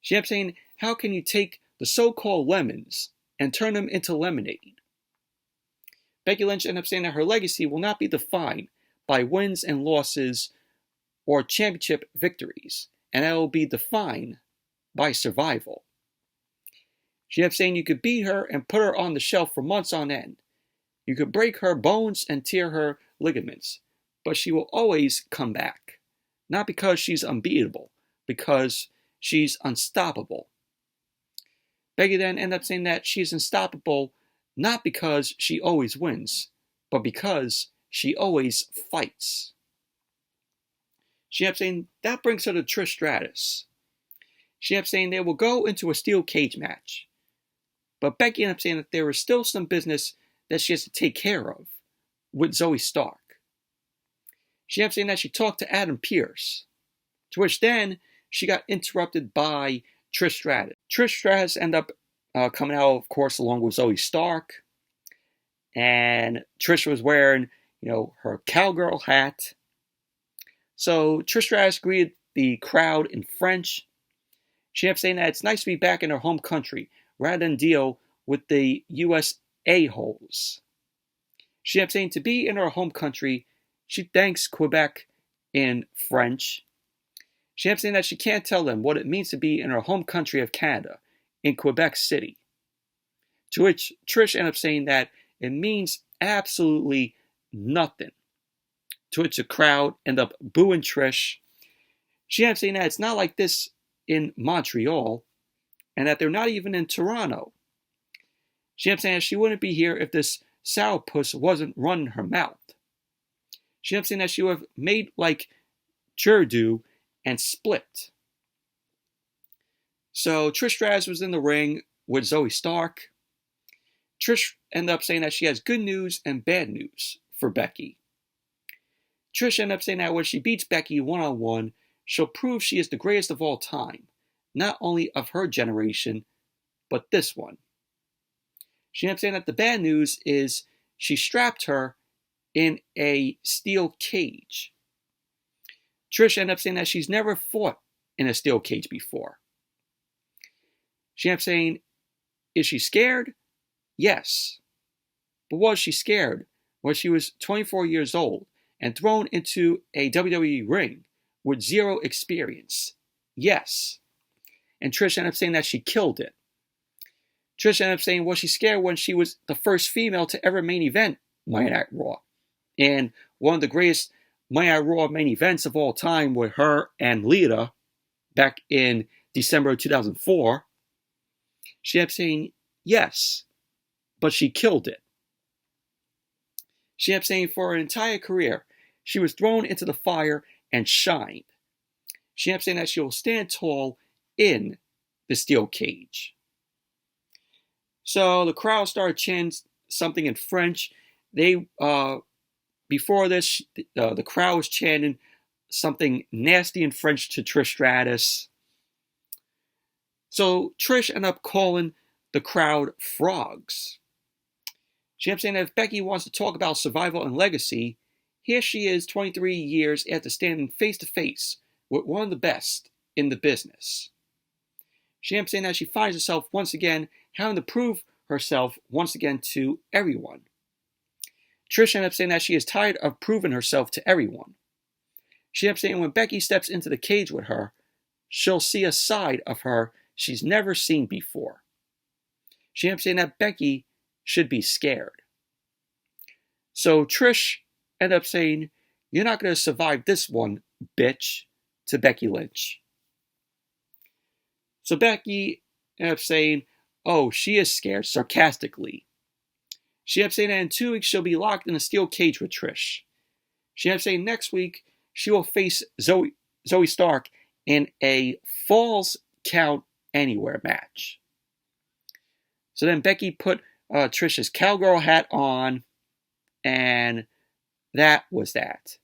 She ended up saying, how can you take the so-called lemons and turn them into lemonade? Becky Lynch ended up saying that her legacy will not be defined by wins and losses or championship victories, and that it will be defined by survival. She ended up saying you could beat her and put her on the shelf for months on end. You could break her bones and tear her ligaments, but she will always come back. Not because she's unbeatable, because she's unstoppable. Becky then ended up saying that she's unstoppable not because she always wins, but because she always fights. She ended up saying that brings her to Trish Stratus. She ended up saying they will go into a steel cage match. But Becky ended up saying that there is still some business that she has to take care of with Zoe Stark. She ended up saying that she talked to Adam Pearce, to which then she got interrupted by Trish Stratus. Trish Stratus ended up coming out, of course, along with Zoe Stark. And Trish was wearing, her cowgirl hat. So Trish Stratus greeted the crowd in French. She ended up saying that it's nice to be back in her home country rather than deal with the U.S. a-holes. She ended up saying to be in her home country, she thanks Quebec in French. She ended up saying that she can't tell them what it means to be in her home country of Canada, in Quebec City. To which Trish ended up saying that it means absolutely nothing. To which the crowd ended up booing Trish. She ended up saying that it's not like this in Montreal, and that they're not even in Toronto. She ended up saying that she wouldn't be here if this sourpuss wasn't running her mouth. She ended up saying that she would have made like Jerdu and split. So Trish Stratus was in the ring with Zoe Stark. Trish ended up saying that she has good news and bad news for Becky. Trish ended up saying that when she beats Becky one-on-one, she'll prove she is the greatest of all time, not only of her generation, but this one. She ended up saying that the bad news is she strapped her in a steel cage. Trish ended up saying that she's never fought in a steel cage before. She ended up saying, is she scared? Yes. But was she scared when she was 24 years old and thrown into a WWE ring with zero experience? Yes. And Trish ended up saying that she killed it. Trish ended up saying, was she scared when she was the first female to ever main event Monday Night Raw? And one of the greatest Monday Night Raw main events of all time with her and Lita back in December of 2004. She ended up saying, yes, but she killed it. She ended up saying for her entire career, she was thrown into the fire and shined. She ended up saying that she will stand tall in the steel cage. So the crowd started chanting something in French. Before this, the crowd was chanting something nasty in French to Trish Stratus. So Trish ended up calling the crowd frogs. She ended up saying that if Becky wants to talk about survival and legacy, here she is 23 years after standing face to face with one of the best in the business. She ended up saying that she finds herself once again having to prove herself once again to everyone. Trish ended up saying that she is tired of proving herself to everyone. She ended up saying when Becky steps into the cage with her, she'll see a side of her she's never seen before. She ended up saying that Becky should be scared. So Trish ended up saying, you're not going to survive this one, bitch, to Becky Lynch. So Becky ended up saying, oh, she is scared, sarcastically. She ended up saying that in 2 weeks she'll be locked in a steel cage with Trish. She ended up saying next week she will face Zoe Stark in a Falls Count Anywhere match. So then Becky put Trish's cowgirl hat on, and that was that.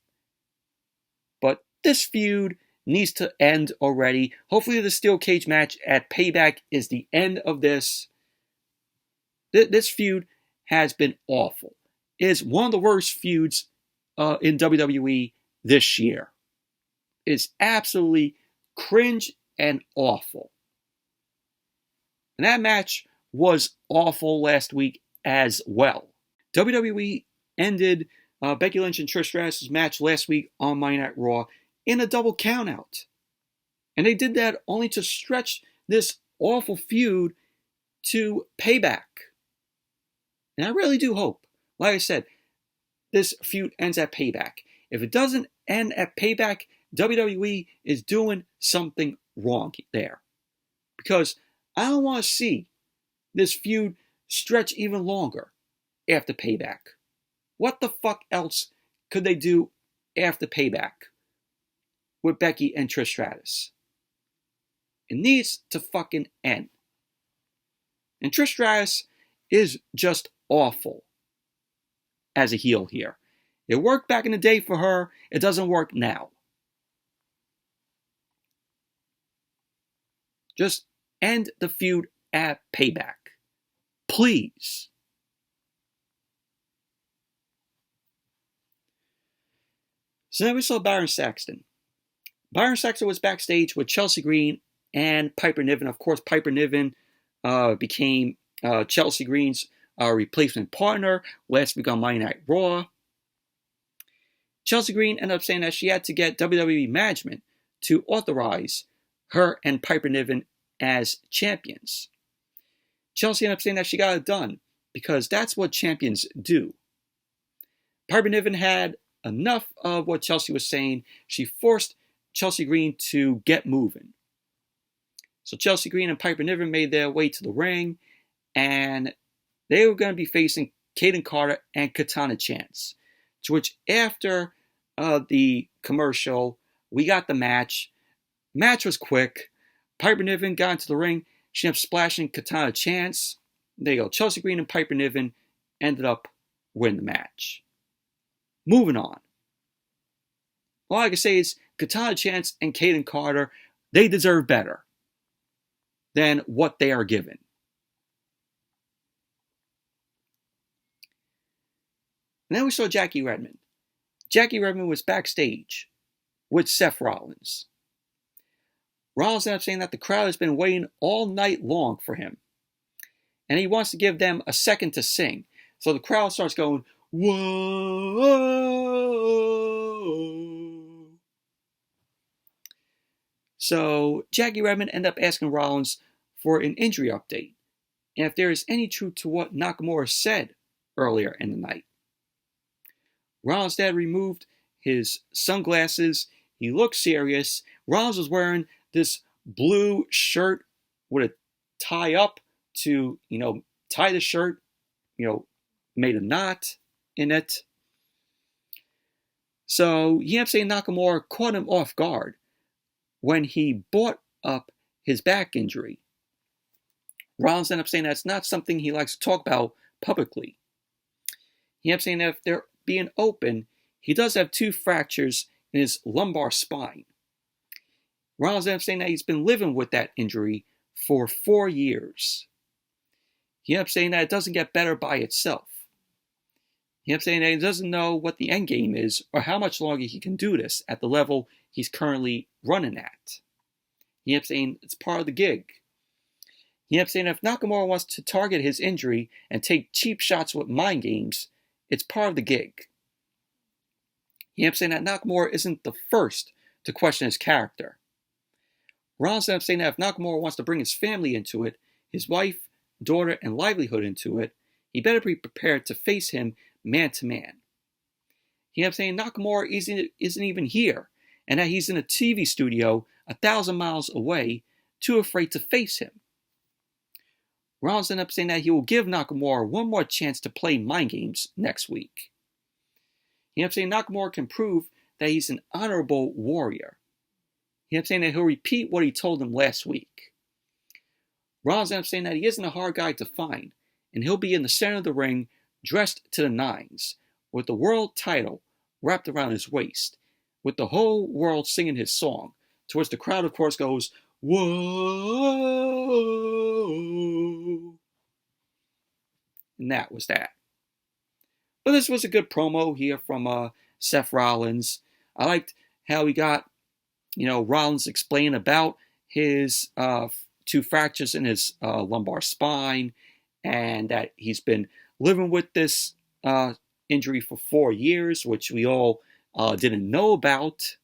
But this feud needs to end already. Hopefully the steel cage match at Payback is the end of this. This feud has been awful. It is one of the worst feuds in WWE this year. It's absolutely cringe and awful. And that match was awful last week as well. WWE ended Becky Lynch and Trish Stratus' match last week on Monday Night Raw in a double countout. And they did that only to stretch this awful feud to Payback. And I really do hope, like I said, this feud ends at Payback. If it doesn't end at Payback, WWE is doing something wrong there. Because I don't want to see this feud stretch even longer after Payback. What the fuck else could they do after Payback with Becky and Trish Stratus? It needs to fucking end. And Trish Stratus is just awful as a heel here. It worked back in the day for her. It doesn't work now. Just end the feud at Payback. Please. So then we saw Byron Saxton. Byron Saxton was backstage with Chelsea Green and Piper Niven. Of course, Piper Niven became Chelsea Green's replacement partner last week on Monday Night Raw. Chelsea Green ended up saying that she had to get WWE management to authorize her and Piper Niven as champions. Chelsea ended up saying that she got it done because that's what champions do. Piper Niven had enough of what Chelsea was saying. She forced Chelsea Green to get moving. So Chelsea Green and Piper Niven made their way to the ring, and they were going to be facing Kayden Carter and Katana Chance. To which after the commercial, we got the match. Match was quick. Piper Niven got into the ring. She ended up splashing Katana Chance. There you go. Chelsea Green and Piper Niven ended up winning the match. Moving on. All I can say is Katana Chance and Kayden Carter, they deserve better than what they are given. And then we saw Jackie Redmond. Jackie Redmond was backstage with Seth Rollins. Rollins ended up saying that the crowd has been waiting all night long for him. And he wants to give them a second to sing. So the crowd starts going, whoa. So Jackie Redmond ended up asking Rollins for an injury update. And if there is any truth to what Nakamura said earlier in the night. Rollins' dad removed his sunglasses. He looked serious. Rollins was wearing this blue shirt with a tie up to, tie the shirt, made a knot in it. So he ended up saying Nakamura caught him off guard when he brought up his back injury. Rollins ended up saying that's not something he likes to talk about publicly. He ended up saying that if they're being open, he does have 2 fractures in his lumbar spine. Rollins ended up saying that he's been living with that injury for 4 years. He ended up saying that it doesn't get better by itself. He ended up saying that he doesn't know what the end game is or how much longer he can do this at the level he's currently running at. He ended up saying it's part of the gig. He ended up saying if Nakamura wants to target his injury and take cheap shots with mind games, it's part of the gig. He ended up saying that Nakamura isn't the first to question his character. Rollins ended up saying that if Nakamura wants to bring his family into it, his wife, daughter, and livelihood into it, he better be prepared to face him man to man. He ended up saying Nakamura isn't even here, and that he's in a TV studio 1,000 miles away, too afraid to face him. Rollins ended up saying that he will give Nakamura one more chance to play mind games next week. He ended up saying Nakamura can prove that he's an honorable warrior. He ended up saying that he'll repeat what he told him last week. Rollins ended up saying that he isn't a hard guy to find, and he'll be in the center of the ring, dressed to the nines, with the world title wrapped around his waist, with the whole world singing his song, to which the crowd, of course, goes, whoa. And that was that. But this was a good promo here from Seth Rollins. I liked how he got, Rollins explain about his 2 fractures in his lumbar spine, and that he's been living with this injury for 4 years, which we all didn't know about.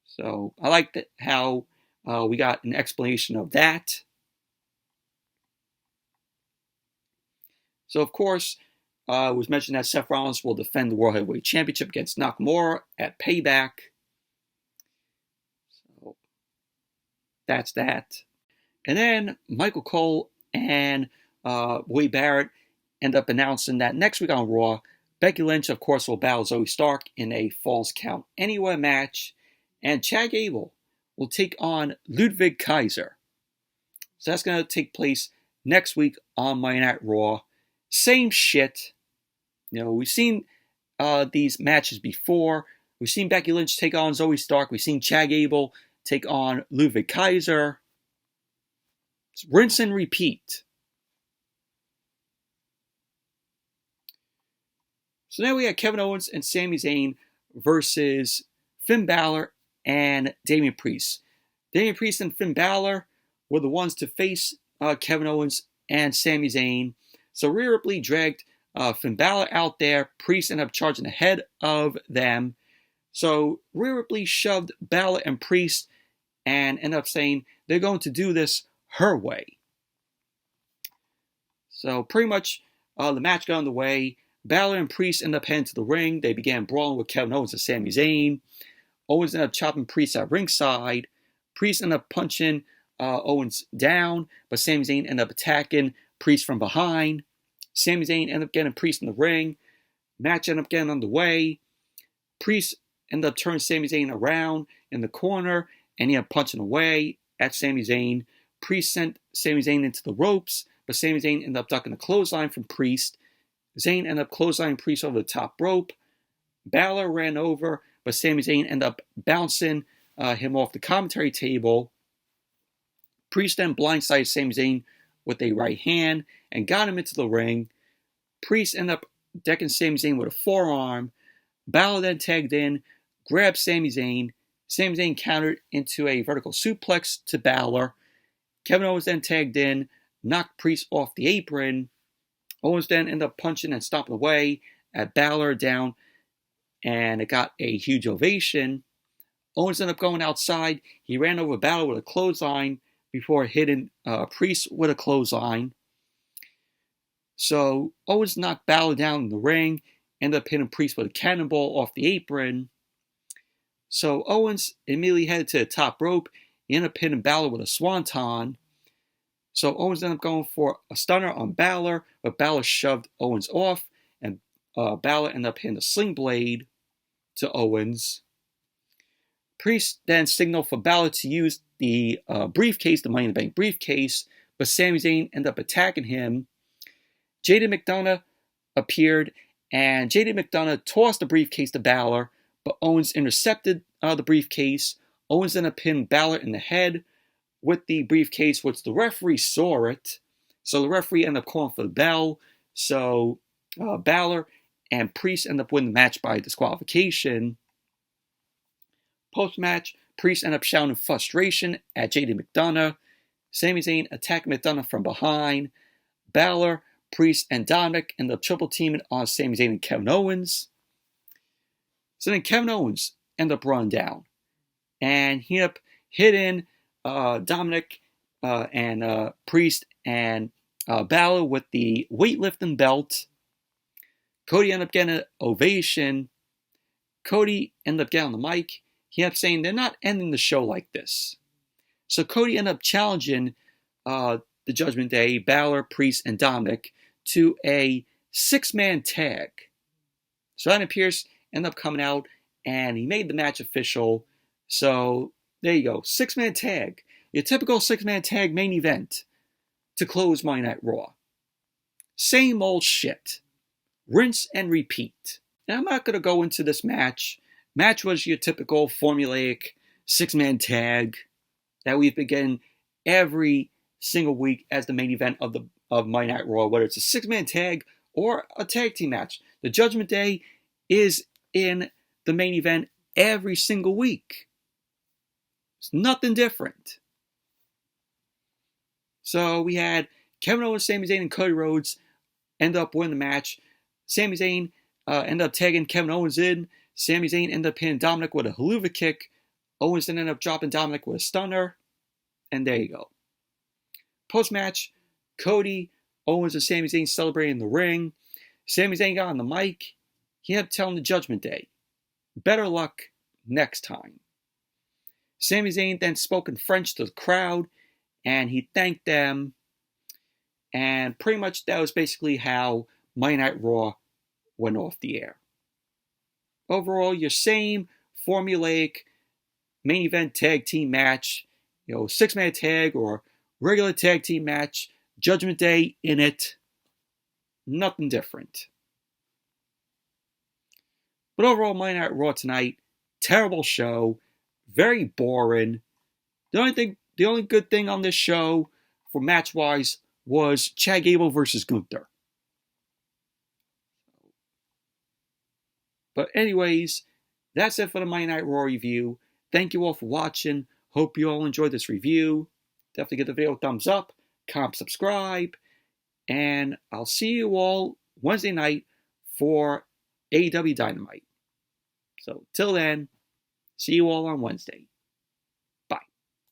So I liked how we got an explanation of that. So of course, it was mentioned that Seth Rollins will defend the World Heavyweight Championship against Nakamura at Payback. So that's that. And then Michael Cole and Wade Barrett end up announcing that next week on Raw, Becky Lynch, of course, will battle Zoe Stark in a Falls Count Anywhere match, and Chad Gable will take on Ludwig Kaiser. So that's going to take place next week on Monday Night Raw. Same shit. You know, we've seen these matches before. We've seen Becky Lynch take on Zoe Stark. We've seen Chad Gable take on Ludwig Kaiser. It's rinse and repeat. So now we have Kevin Owens and Sami Zayn versus Finn Balor and Damian Priest. Damian Priest and Finn Balor were the ones to face Kevin Owens and Sami Zayn. So Rhea Ripley dragged Finn Balor out there. Priest ended up charging ahead of them. So Rhea Ripley shoved Balor and Priest and ended up saying they're going to do this her way. So pretty much the match got underway. Balor and Priest ended up heading to the ring. They began brawling with Kevin Owens and Sami Zayn. Owens ended up chopping Priest at ringside. Priest ended up punching Owens down, but Sami Zayn ended up attacking Priest from behind. Sami Zayn ended up getting Priest in the ring. Match ended up getting underway. Priest ended up turning Sami Zayn around in the corner, and he ended up punching away at Sami Zayn. Priest sent Sami Zayn into the ropes, but Sami Zayn ended up ducking the clothesline from Priest. Zayn ended up clotheslining Priest over the top rope. Balor ran over, but Sami Zayn ended up bouncing him off the commentary table. Priest then blindsided Sami Zayn with a right hand and got him into the ring. Priest ended up decking Sami Zayn with a forearm. Balor then tagged in, grabbed Sami Zayn. Sami Zayn countered into a vertical suplex to Balor. Kevin Owens then tagged in, knocked Priest off the apron. Owens then ended up punching and stomping away at Balor down, and it got a huge ovation. Owens ended up going outside. He ran over Balor with a clothesline before hitting Priest with a clothesline. So Owens knocked Balor down in the ring, ended up hitting Priest with a cannonball off the apron. So Owens immediately headed to the top rope. He ended up hitting Balor with a swanton. So Owens ended up going for a stunner on Balor, but Balor shoved Owens off, and Balor ended up hitting a sling blade to Owens. Priest then signaled for Balor to use the briefcase, the Money in the Bank briefcase, but Sami Zayn ended up attacking him. Jaden McDonough appeared, and Jaden McDonough tossed the briefcase to Balor, but Owens intercepted the briefcase. Owens ended up hitting Balor in the head with the briefcase, which the referee saw it. So the referee ended up calling for the bell. So Balor and Priest ended up winning the match by disqualification. Post-match, Priest ended up shouting frustration at Jaden McDonough. Sami Zayn attacked McDonough from behind. Balor, Priest, and Dominik ended up triple teaming on Sami Zayn and Kevin Owens. So then Kevin Owens ended up running down, and he ended up hitting Dominik and Priest and Balor with the weightlifting belt. Cody ended up getting an ovation. Cody ended up getting on the mic. He ended up saying they're not ending the show like this. So Cody ended up challenging the Judgment Day, Balor, Priest, and Dominik to a 6-man tag. So Adam Pearce ended up coming out, and he made the match official. So there you go, 6-man tag. Your typical 6-man tag main event to close Monday Night Raw. Same old shit. Rinse and repeat. Now I'm not going to go into this match. Match was your typical formulaic 6-man tag that we've been getting every single week as the main event of Monday Night Raw, whether it's a 6-man tag or a tag team match. The Judgment Day is in the main event every single week. It's nothing different. So we had Kevin Owens, Sami Zayn, and Cody Rhodes end up winning the match. Sami Zayn ended up tagging Kevin Owens in. Sami Zayn ended up hitting Dominik with a haluva kick. Owens then ended up dropping Dominik with a stunner. And there you go. Post-match, Cody, Owens, and Sami Zayn celebrating in the ring. Sami Zayn got on the mic. He had to tell him the Judgment Day. Better luck next time. Sami Zayn then spoke in French to the crowd, and he thanked them. And pretty much that was basically how Monday Night Raw went off the air. Overall, your same formulaic main event tag team match, 6-man tag or regular tag team match, Judgment Day in it. Nothing different. But overall, Monday Night Raw tonight, terrible show, very boring. The only good thing on this show, for match-wise, was Chad Gable versus Gunther. But anyways, that's it for the Monday Night Raw review. Thank you all for watching. Hope you all enjoyed this review. Definitely give the video a thumbs up, comment, subscribe, and I'll see you all Wednesday night for AEW Dynamite. So till then, see you all on Wednesday.